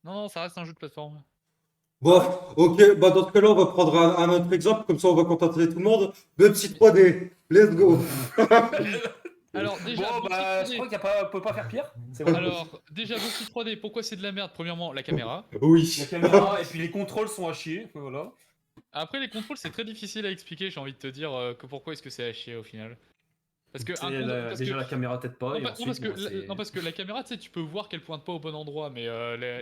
Non, ça reste un jeu de plateforme. Bon, ok, bah dans ce cas-là, on va prendre un autre exemple, comme ça on va contenter tout le monde. Bubsy 3D, let's go. Alors, déjà, Bon, Bubsy bah, je 3D. crois qu'il ne peut pas faire pire. C'est bon. Alors, déjà, Bubsy 3D, pourquoi c'est de la merde? Premièrement, la caméra. Oui. La caméra et puis les contrôles sont à chier. Voilà. Après, les contrôles, c'est très difficile à expliquer, j'ai envie de te dire, que pourquoi est-ce que c'est à chier au final. Parce que, Déjà, la caméra t'aide pas. Et ensuite, bon, non, parce que la caméra, tu sais, tu peux voir qu'elle pointe pas au bon endroit, mais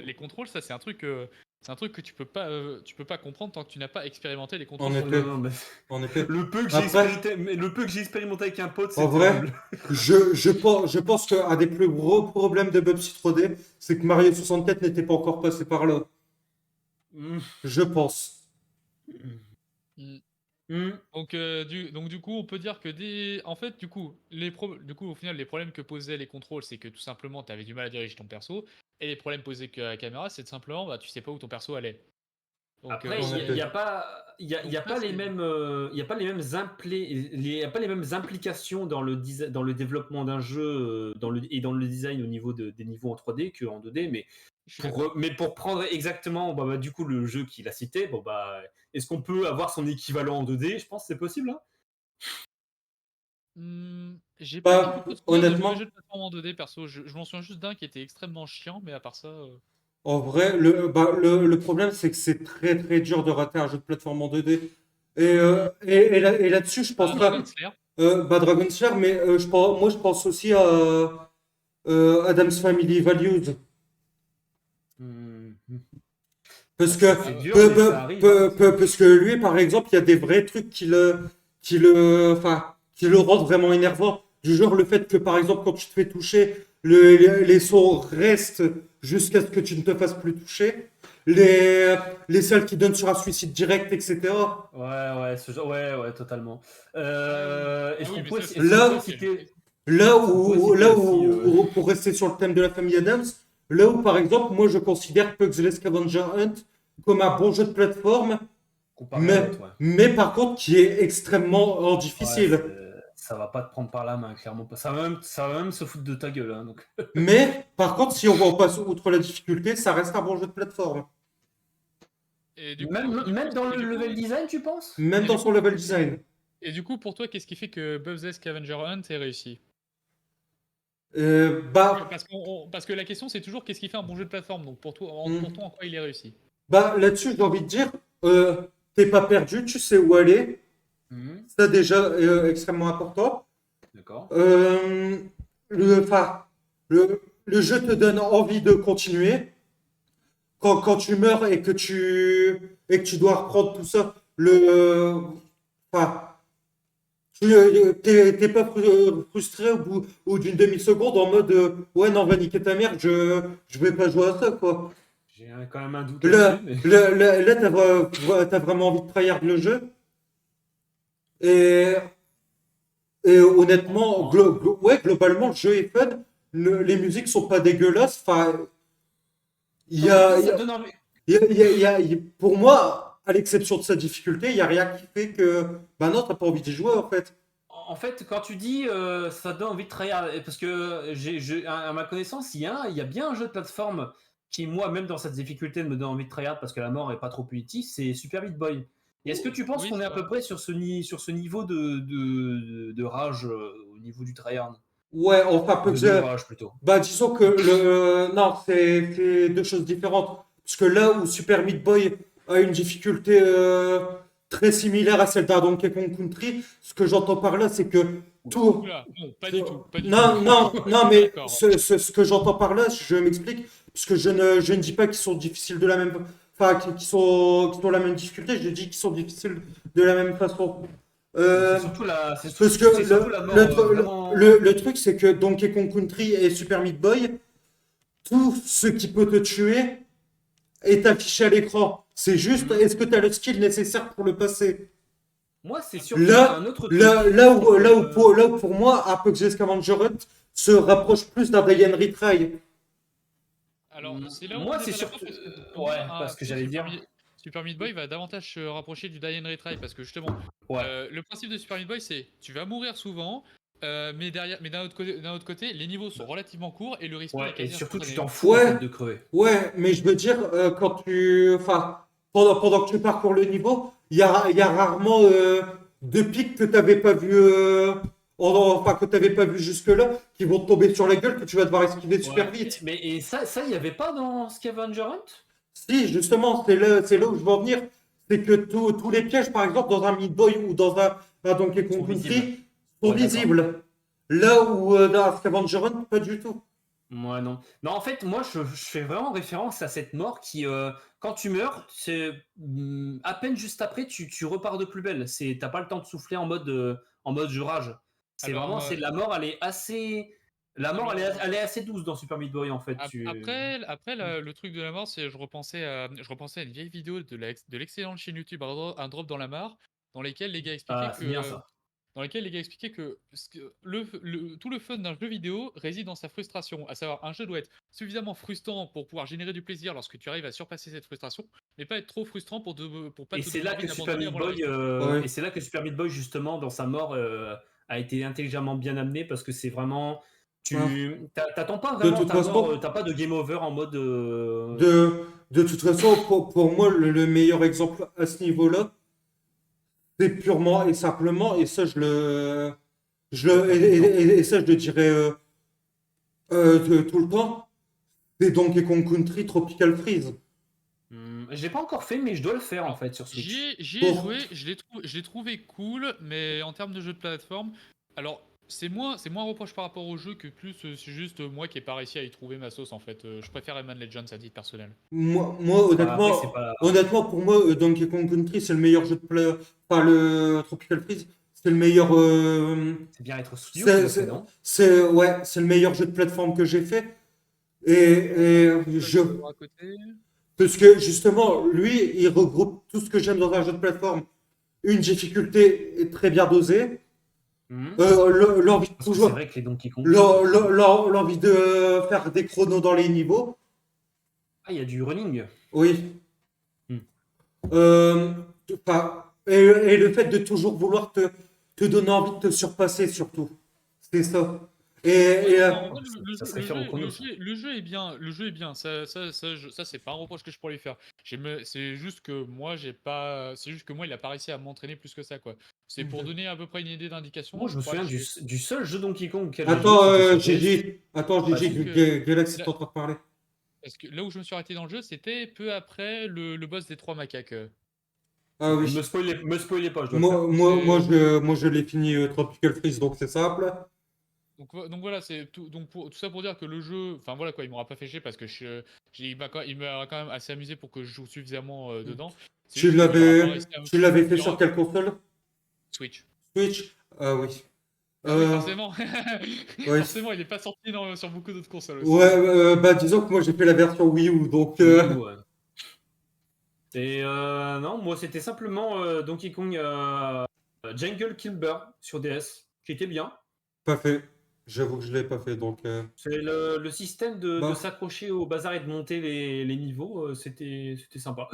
les contrôles, ça, c'est un truc que tu peux pas comprendre tant que tu n'as pas expérimenté les contrôles. En sur le effet. jeu. Non, mais En effet. le peu que j'ai Après- expérimenté, le peu que j'ai expérimenté avec un pote, En c'était vrai, nul. je pense qu'un des plus gros problèmes de Bubsy 3D, c'est que Mario 64 n'était pas encore passé par là. Mm. Je pense. Mm. Mm. Donc du coup, on peut dire que en fait, du coup, au final, les problèmes que posaient les contrôles, c'est que tout simplement, tu avais du mal à diriger ton perso, et les problèmes posés que la caméra, c'est tout simplement, bah, tu sais pas où ton perso allait. Donc, Après, en effet. il n'y a pas, il y a Donc pas ça, les c'est- mêmes, il y a pas les mêmes il y a pas les mêmes implications dans dans le développement d'un jeu, et dans le design au niveau des niveaux en 3D qu'en 2D, mais je suis d'accord. mais pour prendre exactement, du coup, le jeu qu'il a cité, est-ce qu'on peut avoir son équivalent en 2D? Je pense que c'est possible, hein. J'ai Bah, pas du tout de souvenir de honnêtement- mauvais jeux de plateforme en 2D, perso. Je m'en souviens juste d'un qui était extrêmement chiant, mais à part ça... En vrai, le problème, c'est que c'est très très dur de rater un jeu de plateforme en 2D. Et là-dessus, je pense Dragon pas. Slayer. Dragon Slayer, mais moi, je pense aussi à Adam's Family Values. Hmm. Parce Ça, que, c'est dur, mais ça arrive, hein. parce que lui, par exemple, il y a des vrais trucs qui le rendent vraiment énervant. Du genre le fait que, par exemple, quand tu te fais toucher, les sons restent jusqu'à ce que tu ne te fasses plus toucher. Les salles qui donnent sur un suicide direct, etc. Ouais, totalement. Est-ce Ah oui, qu'on mais pourrait, ça, est-ce là- qu'on pourrait citer, Là est-ce qu'on pourrait citer aussi, pour rester sur le thème de la famille Adams, là où, par exemple, moi, je considère Pugsley Scavenger Hunt comme un bon jeu de plateforme, comparé à l'autre, ouais. mais par contre, qui est extrêmement difficile. Ouais, ça va pas te prendre par la main, clairement pas. Ça va même se foutre de ta gueule, hein, donc. Mais par contre, si on passe outre la difficulté, ça reste un bon jeu de plateforme. Et du coup, Même dans et le du coup- level design, tu penses? Même Et dans du son level design. Et du coup, pour toi, qu'est-ce qui fait que Bubsy Scavenger Hunt est réussi? Bah, Parce que la question, c'est toujours qu'est-ce qui fait un bon jeu de plateforme. Donc pour toi, Hmm. pour toi, en quoi il est réussi? là-dessus, j'ai envie de dire, t'es pas perdu, tu sais où aller. C'est déjà extrêmement important. D'accord. Enfin, le jeu te donne envie de continuer. Quand tu meurs et que tu dois reprendre tout ça, enfin, t'es pas frustré au bout d'une demi-seconde en mode ouais, non, va niquer ta mère, je vais pas jouer à ça, quoi. J'ai quand même un doute Là, là-dessus, mais. là, t'as vraiment envie de tryhard le jeu. Et, et honnêtement, ouais, globalement, le jeu est fun. Les musiques sont pas dégueulasses. Enfin, il y a, Ça donne envie. pour moi, à l'exception de sa difficulté, il n'y a rien qui fait que, bah non, t'as pas envie d'y jouer en fait. En fait, quand tu dis ça donne envie de tryhard, parce que à ma connaissance, il y a bien un jeu de plateforme qui, moi, même dans cette difficulté, me donne envie de tryhard parce que la mort est pas trop punitive, c'est Super Meat Boy. Et est-ce que tu penses Oui, qu'on est c'est à peu vrai. près sur ce niveau de rage au niveau du tryhard? Ouais, enfin, peu que De rage plutôt. bah, disons que non, c'est deux choses différentes. Parce que là où Super Meat Boy a une difficulté très similaire à celle d'un Donkey Kong Country, ce que j'entends par là, c'est que tout. Oula, non, pas du tout. Pas du Non, tout. non, non, mais D'accord. ce que j'entends par là, je m'explique, parce que je ne dis pas qu'ils sont difficiles de la même, enfin, qu'ils ont la même difficulté, je dis qu'ils sont difficiles de la même façon. C'est surtout Parce que c'est surtout la mort vraiment. le truc, c'est que Donkey Kong Country et Super Meat Boy, tout ce qui peut te tuer est affiché à l'écran. C'est juste, est-ce que tu as le skill nécessaire pour le passer? Moi, c'est surtout Là, un autre truc. là où pour moi, Apex Scavenger Hunt se rapproche plus d'un Die and Retry. Alors, c'est là où Moi, on est c'est pas d'accord surtout. parce que pour Ouais, moi, parce que Super j'allais dire. Super Meat Boy va davantage se rapprocher du Die and Retry parce que justement, Ouais. le principe de Super Meat Boy, c'est tu vas mourir souvent, mais d'un autre côté, les niveaux sont relativement courts et le respawn Ouais, est quasi et surtout, tu instantané. t'en fous en Ouais. fait de crever. Ouais, mais je veux dire, enfin, pendant que tu parcours le niveau, il y a rarement deux pics que tu n'avais pas vu, enfin, que t'avais pas vu jusque-là, qui vont te tomber sur la gueule, que tu vas devoir esquiver super Ouais. vite. Mais et ça, il n'y avait pas dans Scavenger Hunt? Si, justement, c'est là où je veux en venir. C'est que tous les pièges, par exemple, dans un Meat Boy ou dans un Donkey Kong Sont visibles. Country, sont Ouais, d'accord. visibles. Là où dans un Scavenger Hunt, pas du tout. Moi non. Non, en fait, moi je fais vraiment référence à cette mort qui, quand tu meurs, c'est à peine juste après, tu repars de plus belle. T'as pas le temps de souffler en mode je rage. C'est Alors, vraiment, c'est la mort, elle est assez. La mort, Alors- elle est assez douce dans Super Meat Boy en fait. Après le truc de la mort, c'est je repensais à une vieille vidéo de l'excellente chaîne YouTube Un Drop dans la mare, dans lesquelles les gars expliquaient Ah, c'est bien ça. tout le fun d'un jeu vidéo réside dans sa frustration. À savoir, un jeu doit être suffisamment frustrant pour pouvoir générer du plaisir lorsque tu arrives à surpasser cette frustration, mais pas être trop frustrant pour pas Et te c'est donner là envie que Super d'abandonner Meat avant le Boy, respawn. Ouais. et c'est là que Super Meat Boy justement dans sa mort a été intelligemment bien amené parce que c'est vraiment. T'attends pas De vraiment toute ta mort, façon, t'as pas de game over en mode. de toute façon, pour moi, le meilleur exemple à ce niveau-là, c'est purement et simplement, et ça, et ça, je le dirais tout le temps, c'est Donkey Kong Country Tropical Freeze. J'ai pas encore fait, mais je dois le faire en Alors, fait sur Switch. j'y ai Bon. joué, je l'ai trouvé cool, mais en termes de jeu de plateforme, alors c'est moins un reproche par rapport au jeu que plus c'est juste moi qui ai pas réussi à y trouver ma sauce en fait. Je préfère Rayman Legends à titre personnel. Moi, Bah, après, c'est pas. honnêtement, pour moi, Donkey Kong Country, c'est le meilleur jeu de play. Enfin, le Tropical Freeze, c'est le meilleur. C'est bien être studio qui le fait, non? C'est le meilleur jeu de plateforme que j'ai fait. Et je, À côté. parce que justement, lui, il regroupe tout ce que j'aime dans un jeu de plateforme. Une difficulté très bien dosée, l'envie de Parce que c'est toujours, vrai que les Donkey Kong. l'envie de faire des chronos dans les niveaux. Ah, il y a du running. Oui. Hmm. Et le fait de toujours vouloir te donner envie de te surpasser, surtout. C'est ça. En vrai, Ça se réfère au chrono, ça. le jeu est bien, Ça, c'est pas un reproche que je pourrais lui faire. C'est juste que moi, il a pas réussi à m'entraîner plus que ça, quoi. C'est pour donner à peu près une idée d'indication. Moi, je me souviens du seul jeu Donkey Kong auquel Attends, j'ai joué, c'était sur DS. Gigi. Attends, Gigi, Galaxy est en train de parler. Parce que là où je me suis arrêté dans le jeu, c'était peu après le boss des 3 macaques. Ah oui. Me spoilez pas, je dois le faire. Moi, je l'ai fini Tropical Freeze, donc c'est simple. Donc voilà, c'est tout. Donc tout ça pour dire que le jeu, enfin voilà quoi, il m'aura pas fait chier parce que il m'a quand même assez amusé pour que je joue suffisamment dedans. C'est Tu juste qu'il aura pas réussi l'avais fait il sur aura- quelle console? Switch. Switch? Ah oui. Oui, forcément. ouais. Forcément, il est pas sorti sur beaucoup d'autres consoles aussi. Ouais, bah disons que moi j'ai fait la version Wii U, donc. Ouais. Et non, moi c'était simplement Donkey Kong Jungle Kilber sur DS, qui était bien. Pas fait. J'avoue que je l'ai pas fait, donc. C'est le système de Bah. s'accrocher au bazar et de monter les niveaux, c'était sympa.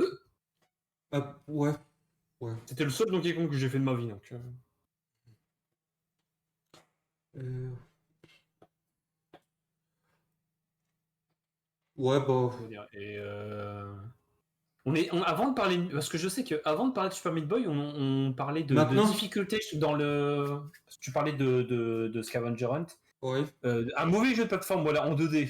Ah, ouais. C'était le seul Donkey Kong que j'ai fait de ma vie. Donc, Ouais, bah. comment dire, et avant de parler, parce que je sais que avant de parler de Super Meat Boy, on parlait de Maintenant difficulté dans le. Parce que tu parlais de Scavenger Hunt. Ouais. Un mauvais jeu de plateforme, voilà, en 2D.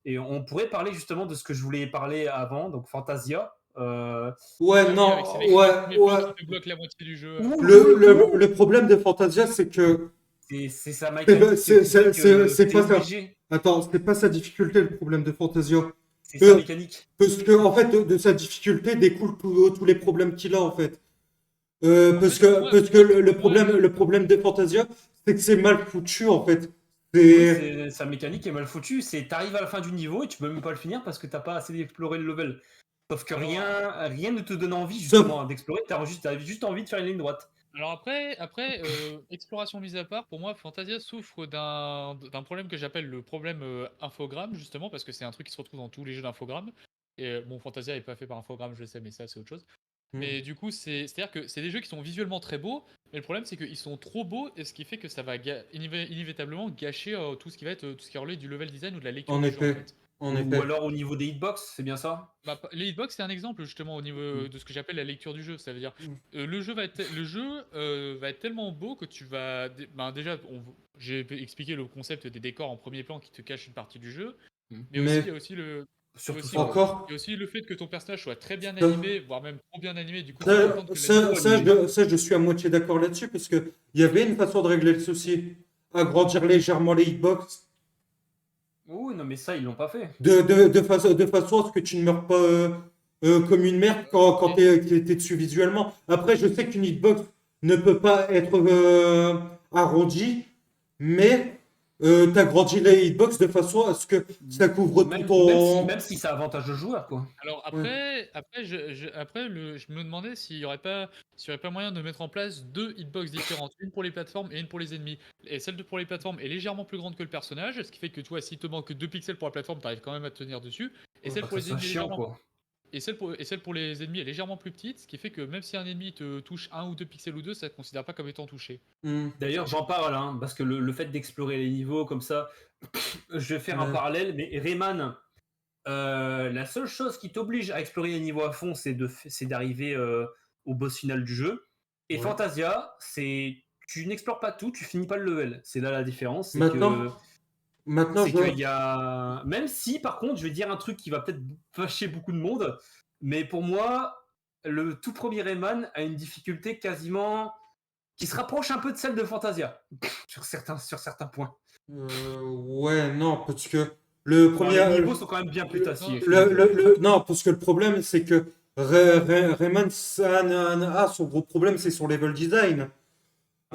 Et on pourrait parler justement de ce que je voulais parler avant, donc Fantasia. Ouais, non, Avec ses mecs ouais. qui te bloquent la moitié du jeu. Le problème de Fantasia, c'est que. C'est sa mécanique. C'est pas ça. obligé. Attends, c'est pas sa difficulté le problème de Fantasia. C'est sa mécanique. Parce que, en fait, de sa difficulté découlent tous les problèmes qu'il a, en fait. Parce que le problème de Fantasia, c'est que c'est mal foutu, en fait. Sa mécanique est mal foutue. T'arrives à la fin du niveau et tu peux même pas le finir parce que t'as pas assez exploré le level. Sauf que Alors, rien ne te donne envie Sauf- justement d'explorer, t'as juste envie de faire une ligne droite. Alors après, exploration mise à part, pour moi, Fantasia souffre d'un problème que j'appelle le problème infogramme, justement, parce que c'est un truc qui se retrouve dans tous les jeux d'infogramme. Et bon, Fantasia n'est pas fait par infogramme, je sais, mais ça, c'est autre chose. Mais du coup, c'est-à-dire que c'est des jeux qui sont visuellement très beaux, mais le problème, c'est qu'ils sont trop beaux, et ce qui fait que ça va inévitablement gâcher tout ce qui va être tout ce qui relève du level design ou de la lecture En du jeu, en effet. fait. En Ou effet. alors au niveau des hitbox, c'est bien ça? Bah, les hitbox, c'est un exemple justement au niveau de ce que j'appelle la lecture du jeu. Ça veut dire le jeu va être tellement beau que tu vas déjà j'ai expliqué le concept des décors en premier plan qui te cachent une partie du jeu, mais aussi Mais il y a aussi Surtout aussi, ça. encore, il y a aussi le fait que ton personnage soit très bien Ça- animé, voire même trop bien animé. Du coup, tu vas attendre que je suis à moitié d'accord là-dessus, parce que il y avait une façon de régler le souci. Agrandir légèrement les hitbox, Oui, non mais ça ils l'ont pas fait. de façon à ce que tu ne meurs pas comme une merde quand t'es dessus visuellement. Après, je sais qu'une hitbox ne peut pas être arrondie, mais t'agrandis les hitbox de façon à ce que ça couvre tout Même, ton... même si ça avantage le joueur quoi. Alors Ouais. après, je me demandais s'il y aurait pas moyen de mettre en place deux hitbox différentes, une pour les plateformes et une pour les ennemis. Et pour les plateformes est légèrement plus grande que le personnage, ce qui fait que toi, s'il te manque 2 pixels pour la plateforme, t'arrives quand même à te tenir dessus. Et Faut celle pas pour que ça les soit ennemis est chiant légèrement, quoi. et celle pour les ennemis est légèrement plus petite, ce qui fait que même si un ennemi te touche 1 ou 2 pixels ou deux, ça ne considère pas comme étant touché. Hmm. D'ailleurs, j'en parle, hein, parce que le fait d'explorer les niveaux comme ça, je vais faire un Ouais. parallèle, mais Rayman, la seule chose qui t'oblige à explorer les niveaux à fond, c'est d'arriver au boss final du jeu. Et Ouais. Fantasia, tu n'explores pas tout, tu finis pas le level. C'est là la différence, Maintenant, c'est qu'il y a... Même si, par contre, je vais dire un truc qui va peut-être fâcher beaucoup de monde, mais pour moi, le tout premier Rayman a une difficulté quasiment qui se rapproche un peu de celle de Fantasia sur certains points. ouais, non, parce que le Alors, premier... les niveaux sont quand même bien plus tassés. non, parce que le problème, c'est que Rayman a son gros problème, c'est son level design.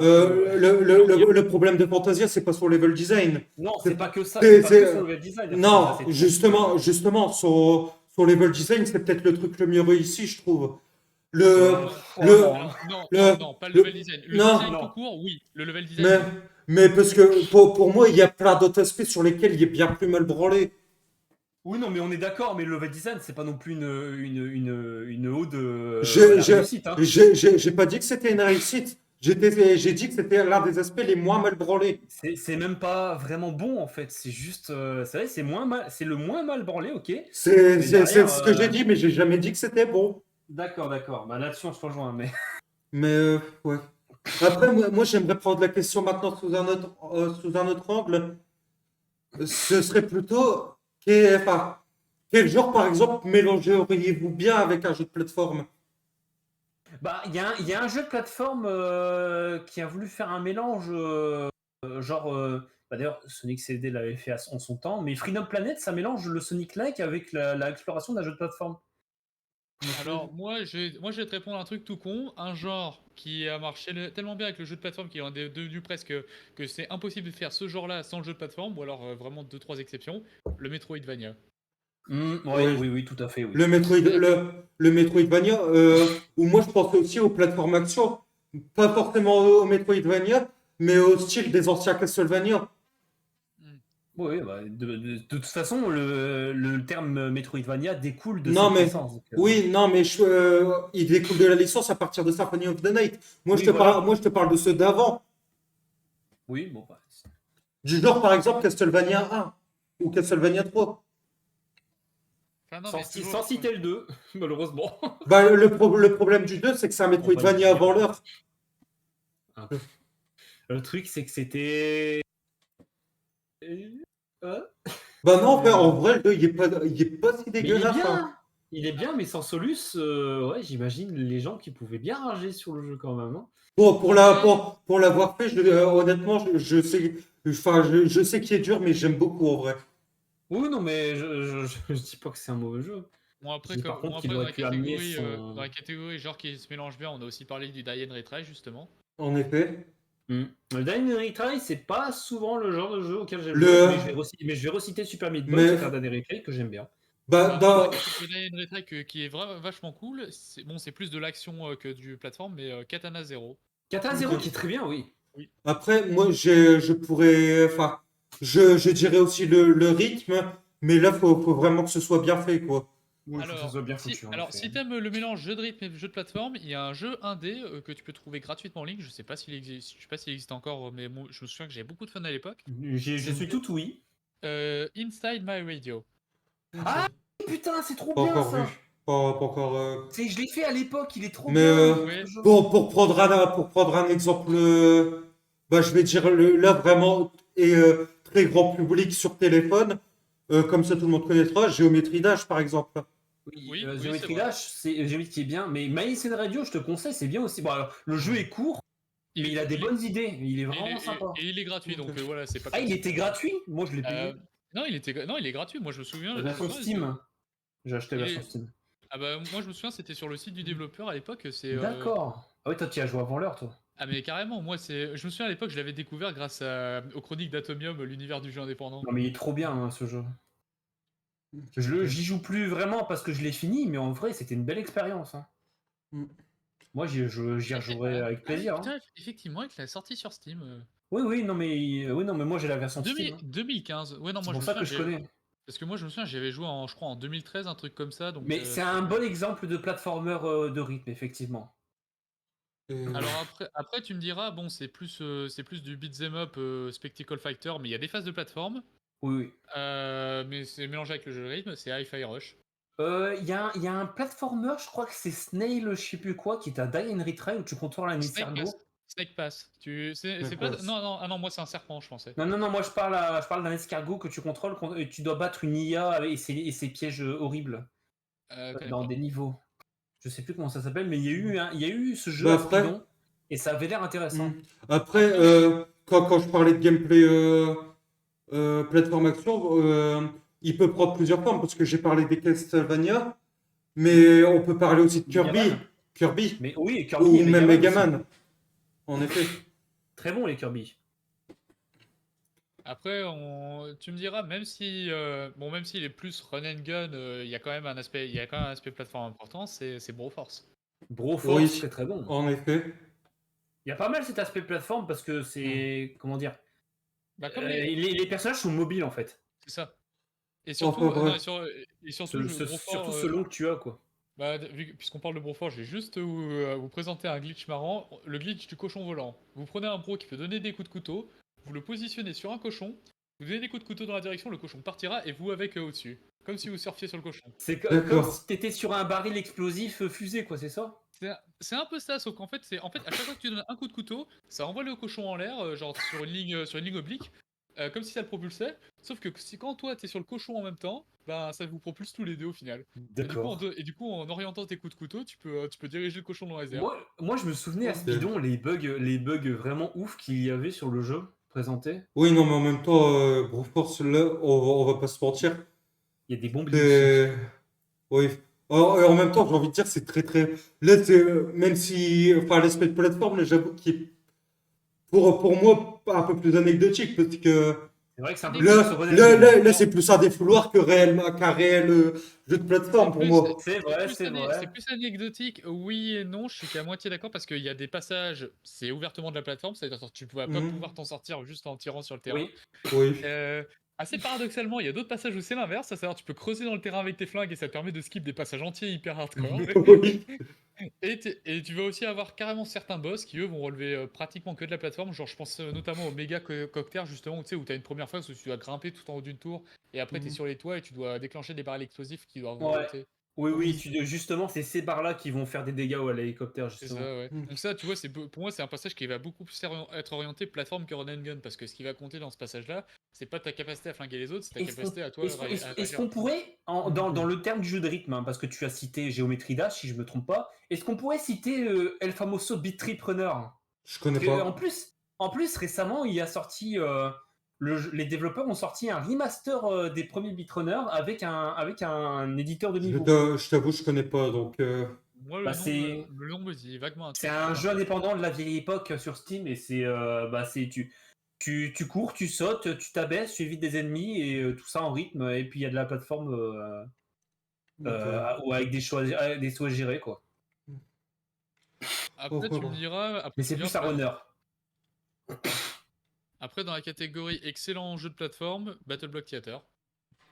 Le problème de Fantasia, c'est pas son level design. Non, C'est c'est pas que ça, c'est- c'est pas que c'est- son level design. Non, Fantasia, c'est tout. justement, son level design, c'est peut-être le truc le mieux réussi, je trouve. Le, Oh, le, non. Alors, le, non, pas le le- level design. Le non, design non. tout court, oui. Le level design, mais, non. mais parce que pour moi, il y a plein d'autres aspects sur lesquels il est bien plus mal branlé. Oui, non, mais on est d'accord, mais le level design, c'est pas non plus une ode à Je, la je, réussite. Hein. j'ai pas dit que c'était une réussite. J'ai dit que c'était l'un des aspects les moins mal branlés. C'est même pas vraiment bon, en fait. C'est juste. C'est vrai, c'est le moins mal branlé, ok. C'est Mais derrière. ce que j'ai dit, mais j'ai jamais dit que c'était bon. D'accord, d'accord. Bah, là-dessus, on se rejoint. Mais... Mais ouais. Après, moi j'aimerais prendre la question maintenant sous un autre angle. Ce serait plutôt enfin, quel genre, par exemple, mélangeriez-vous bien avec un jeu de plateforme? Bah, il y a un jeu de plateforme qui a voulu faire un mélange, genre, bah, d'ailleurs, Sonic CD l'avait fait en son temps, mais Freedom Planet, ça mélange le Sonic-like avec l'exploration d'un jeu de plateforme. Alors, moi, je vais te répondre un truc tout con. Un genre qui a marché tellement bien avec le jeu de plateforme qu'il en est devenu presque que c'est impossible de faire ce genre-là sans le jeu de plateforme, ou alors vraiment 2 3 exceptions. Le Metroidvania. Oui, Oui. oui, oui, tout à fait, oui. Le Metroidvania, ou moi je pense aussi aux plateformes action, pas forcément au Metroidvania, mais au style des anciens Castlevania. Oui, bah, de toute façon, le terme Metroidvania découle de Non cette mais licence. Donc, oui, non mais il découle de la licence à partir de Symphony of the Night. oui, voilà. Moi je te parle de ceux d'avant, Oui, bon, bah, du genre par exemple Castlevania 1 ou Castlevania 3. Enfin, non, mais toujours, sans citer le 2, malheureusement. Bah, le problème du 2, c'est que c'est un Metroidvania avant l'heure. Le truc, c'est que c'était. Bah non, en vrai, le 2, il est pas si Mais il est dégueulasse, hein. bien! Il est bien, mais sans Solus, ouais, j'imagine les gens qui pouvaient bien rager sur le jeu quand même. Hein. Bon, pour l'avoir fait, honnêtement, je sais, enfin, je sais qu'il est dur, mais j'aime beaucoup en vrai. Oui, non, mais je dis pas que c'est un mauvais jeu. Bon, après, Je dis par contre bon, qu'il après aurait pu amener son. dans la catégorie genre qui se mélange bien, on a aussi parlé du Die and Retry, justement. En effet. Le Dying Retry, c'est pas souvent le genre de jeu auquel j'aime Le- jouer, mais je vais reciter Super Meat Boy, Mais- qui est un Dying Retry que j'aime bien. Bah, Un critique de Dying Retry qui est vachement cool. C'est plus de l'action que du plateforme, mais Katana Zero. Katana Zero Ok. qui est très bien, oui. Oui. Après, moi, je pourrais, enfin, je dirais aussi le rythme, mais là, faut vraiment que ce soit bien fait, quoi. Oui, il faut que ça soit bien foutu. En effet. Si t'aimes le mélange jeu de rythme et jeu de plateforme, il y a un jeu indé que tu peux trouver gratuitement en ligne. Je sais pas s'il existe, je sais pas s'il existe encore, mais je me souviens que j'avais beaucoup de fun à l'époque. Je suis tout oui. Inside My Radio. Ah putain, c'est trop Pas bien encore ça. vu. Pas encore. Je l'ai fait à l'époque, il est trop Mais bien. Ouais. ce jeu. pour prendre un exemple, bah, je vais dire là vraiment et très grand public sur téléphone, comme ça tout le monde connaîtra. Géométrie Dash, par exemple. Oui, Geometry c'est vrai. Dash, c'est Geometry est bien, mais Miles Radio, je te conseille, c'est bien aussi. Bon, alors, le jeu est court, mais il a des bonnes idées. Il est vraiment sympa. Et il est gratuit, donc voilà, c'est pas. Ah, comme il si- était gratuit? Moi, je l'ai payé. Non, il est gratuit. Moi, je me souviens. La version je me souviens, Steam. J'ai acheté la il version est- Steam. Ah bah moi, je me souviens, c'était sur le site du développeur à l'époque. D'accord. Ah oui, toi, tu y as joué avant l'heure, toi. Ah mais carrément, je me souviens à l'époque, je l'avais découvert grâce aux chroniques d'Atomium, l'univers du jeu indépendant. Non, mais il est trop bien, hein, ce jeu. J'y joue plus vraiment parce que je l'ai fini, mais en vrai, c'était une belle expérience. Hein. Mm. Moi, j'y rejouerai avec plaisir. Hein. Putain, effectivement, il l'a sorti sur Steam. Oui, non, mais moi, j'ai la version Steam. Hein. 2015. Ouais, non, C'est moi pour je me ça souviens, que je connais. parce que moi je me souviens, j'y avais joué je crois en 2013, un truc comme ça. Donc, Mais c'est un bon exemple de platformer de rythme, effectivement. Alors après, tu me diras, bon, c'est plus du beat'em up, Spectacle Fighter, mais il y a des phases de plateforme. Oui. Mais c'est mélangé avec le jeu de rythme, c'est Hi-Fi Rush. Il y a un platformer, je crois que c'est Snail, je sais plus quoi, qui est un Die and Retry où tu contrôles un Snake escargot. Pass. Snake Pass. C'est Snake pas. Pass. Non, ah non, moi c'est un serpent, je pensais. Non, moi je parle d'un escargot que tu contrôles et tu dois battre une IA et ses pièges horribles Connais dans pas. des niveaux. Je sais plus comment ça s'appelle, mais il y a eu ce jeu Bah à après, Spidon et ça avait l'air intéressant. après, quand je parlais de gameplay plateforme action, il peut prendre plusieurs formes parce que j'ai parlé des Castlevania, mais on peut parler aussi de Megaman. Kirby Mais oui, Kirby ou et même Megaman. Megaman. En effet. Très bon les Kirby. Après, tu me diras, même si, même s'il est plus run and gun, il y a quand même un aspect plateforme important, c'est Broforce. Broforce, Oui, très très bon. en effet. Il y a pas mal cet aspect plateforme parce que c'est. Comment dire Bah, comme les personnages sont mobiles en fait. c'est ça. Et Enfin surtout, bref. Surtout selon que tu as quoi. bah, puisqu'on parle de Broforce, je vais juste vous présenter un glitch marrant, le glitch du cochon volant. Vous prenez un bro qui peut donner des coups de couteau, vous le positionnez sur un cochon, vous donnez des coups de couteau dans la direction, le cochon partira et vous avec au-dessus. Comme si vous surfiez sur le cochon. C'est D'accord. comme si t'étais sur un baril explosif fusée quoi, c'est ça? C'est un peu ça, sauf qu'en fait, à chaque fois que tu donnes un coup de couteau, ça envoie le cochon en l'air, genre sur une ligne oblique, comme si ça le propulsait. Sauf que quand toi t'es sur le cochon en même temps, bah ça vous propulse tous les deux au final. D'accord. Et du coup, en orientant tes coups de couteau, tu peux diriger le cochon dans les airs. Moi, je me souvenais à Spidon les bugs vraiment ouf qu'il y avait sur le jeu présenté. Oui, non, mais en même temps, Broforce, là, on va pas se mentir. Il y a des bombes C'est. Oui. En même temps, j'ai envie de dire, c'est très très. Là, c'est. Même si. Enfin, l'aspect de plateforme, là, j'avoue qu'il est. Pour moi, un peu plus anecdotique, parce que. C'est vrai que c'est un peu Là- plus Là, c'est plus un défouloir qu'un réel jeu de plateforme pour moi. C'est vrai. C'est plus anecdotique, oui et non, je suis qu'à moitié d'accord parce qu'il y a des passages, c'est ouvertement de la plateforme, c'est-à-dire que tu vas pas Mhm. pouvoir t'en sortir juste en tirant sur le terrain. Oui. Oui. Assez paradoxalement, il y a d'autres passages où c'est l'inverse, à savoir tu peux creuser dans le terrain avec tes flingues et ça te permet de skip des passages entiers hyper hardcore. Oui. Et tu vas aussi avoir carrément certains boss qui eux vont relever pratiquement que de la plateforme, genre je pense notamment au méga cocter justement, tu sais, où tu as une première phase où tu dois grimper tout en haut d'une tour et après tu es Mhm. sur les toits et tu dois déclencher des barils explosifs qui doivent Ouais. monter. Oui, justement, c'est ces barres-là qui vont faire des dégâts à l'hélicoptère, C'est justement. ça, ouais. Mm. Donc ça, tu vois, pour moi, c'est un passage qui va beaucoup plus être orienté plateforme que run and gun, parce que ce qui va compter dans ce passage-là, c'est pas ta capacité à flinguer les autres, c'est ta capacité à toi à Est-ce réagir. qu'on pourrait, dans le terme du jeu de rythme, hein, parce que tu as cité Geometry Dash, si je me trompe pas, est-ce qu'on pourrait citer El Famoso Beat Trip Runner? Je connais Parce que, pas. en plus, récemment, il a sorti, les développeurs ont sorti un remaster des premiers Beat Runner avec un éditeur de niveau. Je t'avoue, je connais pas, donc. Moi, Bah, le nom me dit vaguement un c'est truc. un jeu indépendant de la vieille époque sur Steam et tu cours, tu sautes, tu t'abaisses, tu évites des ennemis et tout ça en rythme et puis il y a de la plateforme. ou avec des choix gérés, quoi. Après, tu me diras. Après, Mais tu c'est me plus diras, un runner. Après, dans la catégorie excellent jeu de plateforme, Battle Block Theater.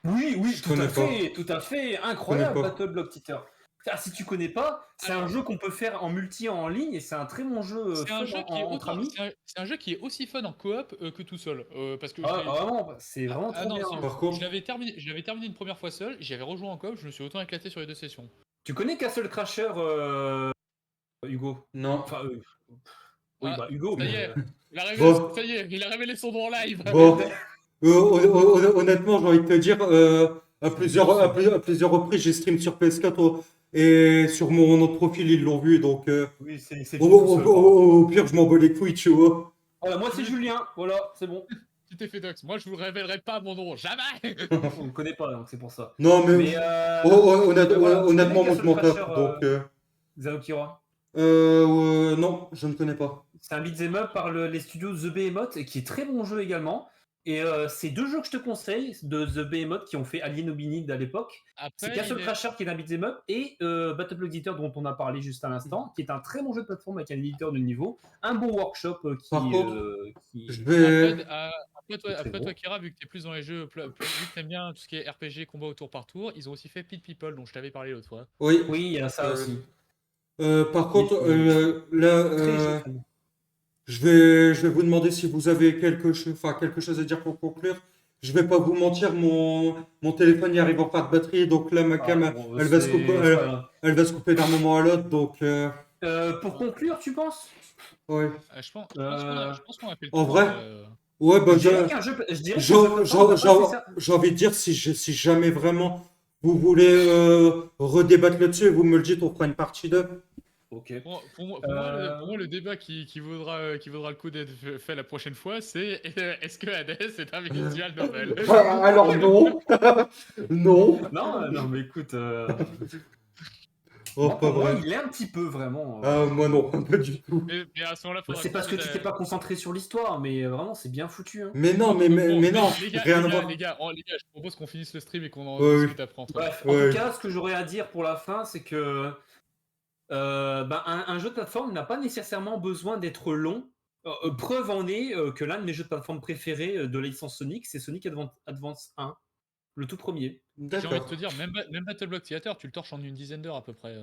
Oui, Je connais pas. tout à fait, connais incroyable pas. Battle Block Theater. Ah, si tu connais pas, c'est un jeu qu'on peut faire en multi en ligne et c'est un très bon jeu C'est un fun jeu qui est entre autant, amis. c'est un jeu qui est aussi fun en coop que tout seul. Parce que je Ah, l'ai. vraiment, c'est vraiment Ah trop non, bien. si, Par contre, je l'avais terminé une première fois seul, j'avais rejoint en coop, je me suis autant éclaté sur les 2 sessions. Tu connais Castle Crasher, Hugo? non. Enfin, oui, Ah, bah Hugo, ça y mais. est, Bon, ça y est, il a révélé son nom en live. bon. Honnêtement, j'ai envie de te dire, à plusieurs reprises, j'ai stream sur PS4 et sur mon autre profil, ils l'ont vu. Donc, Oui, c'est au, lui tout au- seul. au pire, je m'en bats les couilles, tu vois. Voilà, moi c'est Julien, voilà, c'est bon. Tu t'es fait dox. Moi, je vous révélerai pas mon nom, jamais. On ne connaît pas, donc c'est pour ça. Non, mais Mais voilà, tu connais honnêtement, moi, je Castle m'en Crasher, tape. Donc, Zaokira? non, je ne connais pas. C'est un beat'em up par les studios The Behemoth, qui est très bon jeu également. Et c'est 2 jeux que je te conseille de The Behemoth qui ont fait Alien Hominid à l'époque. C'est Après, Castle Crasher qui est un beat'em up et Battle Block Theater dont on a parlé juste à l'instant, qui est un très bon jeu de plateforme avec un éditeur de niveau, un bon workshop Par contre, qui je est vais. Après, très toi, bon. Kira, vu que t'es plus dans les jeux, vu que t'aimes bien tout ce qui est RPG, combat au tour par tour, ils ont aussi fait Pit People, dont je t'avais parlé l'autre fois. Oui. Oui, il y a ça Euh, aussi. par Il est- contre, il est là, très jeu fun. je vais vous demander si vous avez quelque chose à dire pour conclure. Je vais pas vous mentir, mon téléphone n'y arrive pas de batterie, donc là, ma cam, Ah, bon, elle va se couper, c'est pas grave. elle va se couper d'un moment à l'autre, donc, Pour conclure, tu penses? ouais. Je pense qu'on a fait le En tour. vrai, ouais, bah, Je dirais qu'un jeu de plateforme n'a pas nécessaire- j'ai envie de dire, si jamais vraiment vous voulez redébattre là-dessus, vous me le dites, on fera une partie 2. Ok. Pour moi, le débat qui vaudra le coup d'être fait la prochaine fois, c'est est-ce que Hades est un visual novel? Alors non, non, Non, mais écoute, oh, moi, pas pour moi, vrai. il est un petit peu vraiment. Ah, moi non, pas du tout. Mais à ce moment-là, faudra C'est parce que tu continuer t'es pas concentré sur l'histoire, mais vraiment, c'est bien foutu. Hein. Mais non, mais non, les gars, rien à voir. les gars, je propose qu'on finisse le stream et qu'on en Ouais, discute après entre nous. Bref, Ouais. en tout cas, ce que j'aurais à dire pour la fin, c'est que un jeu de plateforme n'a pas nécessairement besoin d'être long. Preuve en est que l'un de mes jeux de plateforme préférés de la licence Sonic, c'est Sonic Advance 1, le tout premier. J'ai envie de D'accord. te dire, même Battle Block Theater, tu le torches en une dizaine d'heures à peu près.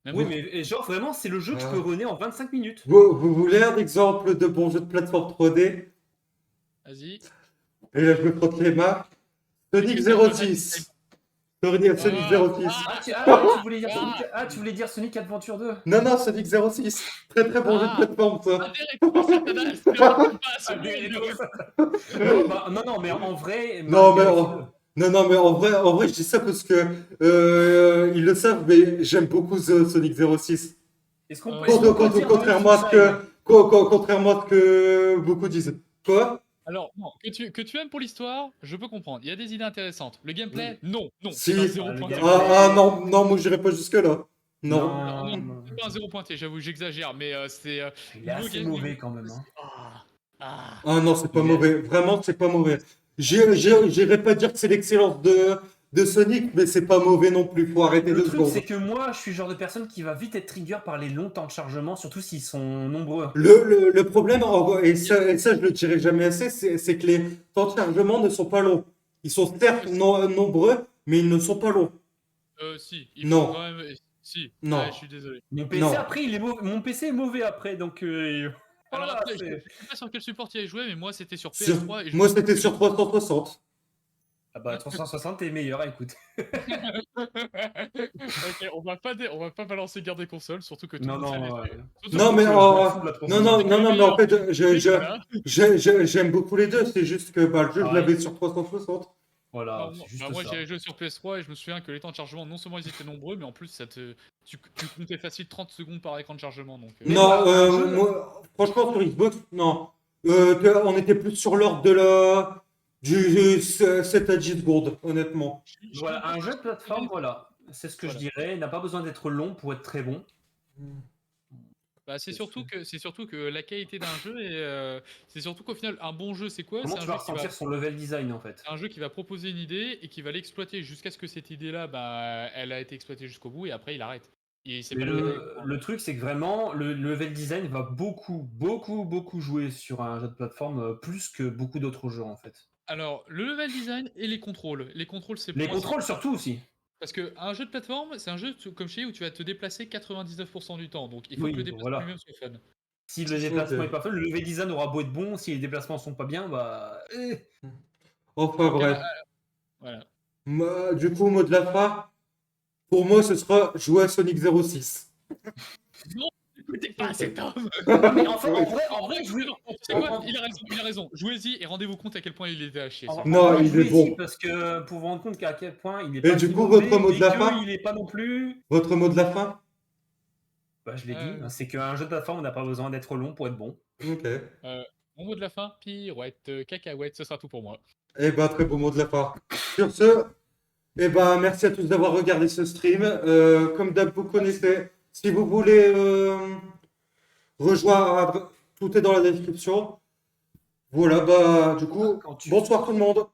Même Oui, moi. mais genre vraiment, c'est le jeu que je peux runner en 25 minutes. Vous voulez un exemple de bon jeu de plateforme 3D? Vas-y. Et là, je me frotte les mains. Sonic 06. Sonic 06. Tu voulais dire Sonic Adventure 2? Non, Sonic 06. Très très bon jeu de plateforme, ça. Non, mais en vrai. Non, mais en vrai, je dis ça parce que ils le savent, mais j'aime beaucoup Sonic 06. Est-ce qu'on Contrairement à ce que beaucoup disent. Quoi? Alors, non, que tu aimes pour l'histoire, je peux comprendre. Il y a des idées intéressantes. Le gameplay, non, Si. c'est un zéro pointé. Non, moi j'irai pas jusque-là. Non. Non, c'est pas un zéro pointé, j'avoue, j'exagère, mais c'est. Il est assez mauvais quand même. Hein. Ah non, c'est pas mauvais. Vraiment, c'est pas mauvais. J'irai pas dire que c'est l'excellence de Sonic, mais c'est pas mauvais non plus. Faut arrêter Le deux truc, secondes. c'est que moi, je suis le genre de personne qui va vite être trigger par les longs temps de chargement, surtout s'ils sont nombreux. Le problème, et ça je le dirai jamais assez, c'est que les temps de chargement ne sont pas longs. Ils sont certes nombreux, mais ils ne sont pas longs. Si, il Non. faut quand même. Si, Non. ouais, je suis désolé. Mon PC, Non. après, il est mauvais. Mon PC est mauvais après, donc. Alors Voilà, après, je c'est- sais pas sur quel support il a joué, mais moi c'était sur Sur- PS3 et je Moi, c'était sur 360. Ah bah 360 est meilleur, écoute. Ok, on va pas balancer guerre des consoles, surtout que tout Non, le monde sait les non, faits. Surtout Non, que- mais je m'en fous de la 360. non, mais en fait, Voilà. j'aime beaucoup les deux. C'est juste que le jeu, je l'avais sur 360. Voilà, Non, c'est juste moi ça. j'ai joué sur PS3 et je me souviens que les temps de chargement, non seulement ils étaient nombreux, mais en plus tu comptais facile 30 secondes par écran de chargement. Donc, Mais Non, voilà, un jeu- moi, franchement, sur Xbox, non. On était plus sur l'ordre du 7 à 10 secondes, honnêtement. Voilà, un jeu de plateforme, voilà. C'est ce que Voilà. je dirais. Il n'a pas besoin d'être long pour être très bon. Bah, c'est C'est surtout sûr. que la qualité d'un jeu et c'est surtout qu'au final, un bon jeu, c'est quoi? Comment C'est tu un vas jeu qui va ressentir son level design en fait? c'est un jeu qui va proposer une idée et qui va l'exploiter jusqu'à ce que cette idée-là, bah, elle a été exploitée jusqu'au bout et après il arrête. C'est Mais pas la peine d'aller plus le truc, c'est que vraiment, le level design va beaucoup jouer sur un jeu de plateforme, plus que beaucoup d'autres jeux en fait. Alors, le level design et les contrôles. Les contrôles, c'est pour Les moi, c'est contrôles surtout aussi. parce qu'un jeu de plateforme, c'est un jeu, comme je t'ai dit, où tu vas te déplacer 99% du temps. Donc, il faut que le Oui, bon, déplacement voilà. lui-même soit fun. Si le déplacement est Ok. pas fun, le level design aura beau être bon, si les déplacements sont pas bien, bah. Enfin Donc, bref. voilà. Du coup, mot de la fin, pour moi, ce sera jouer à Sonic 06. Non, n'écoutez pas cet homme. Non, mais enfin, Oui. en vrai, jouer. Non, tu sais quoi? Il a raison. Jouez-y et rendez-vous compte à quel point il était à chier. En Non, vrai, il est jouez-y bon. parce que pour vous rendre compte qu'à quel point il n'est Et pas du si coup, votre mauvais, mot de mais la fin? qu'il n'est pas non plus. Votre mot de la fin? Bah, je l'ai dit, Euh, c'est qu'un jeu de plateforme n'a pas besoin d'être long pour être bon. Ok. euh, mon mot de la fin, pirouette, cacahuète, ce sera tout pour moi. Eh ben, très beau mot de la fin. Sur ce, eh ben, merci à tous d'avoir regardé ce stream. Comme d'hab, vous connaissez. Si vous voulez rejoindre, tout est dans la description. Voilà, bah, du coup, Quand tu bonsoir tout le monde.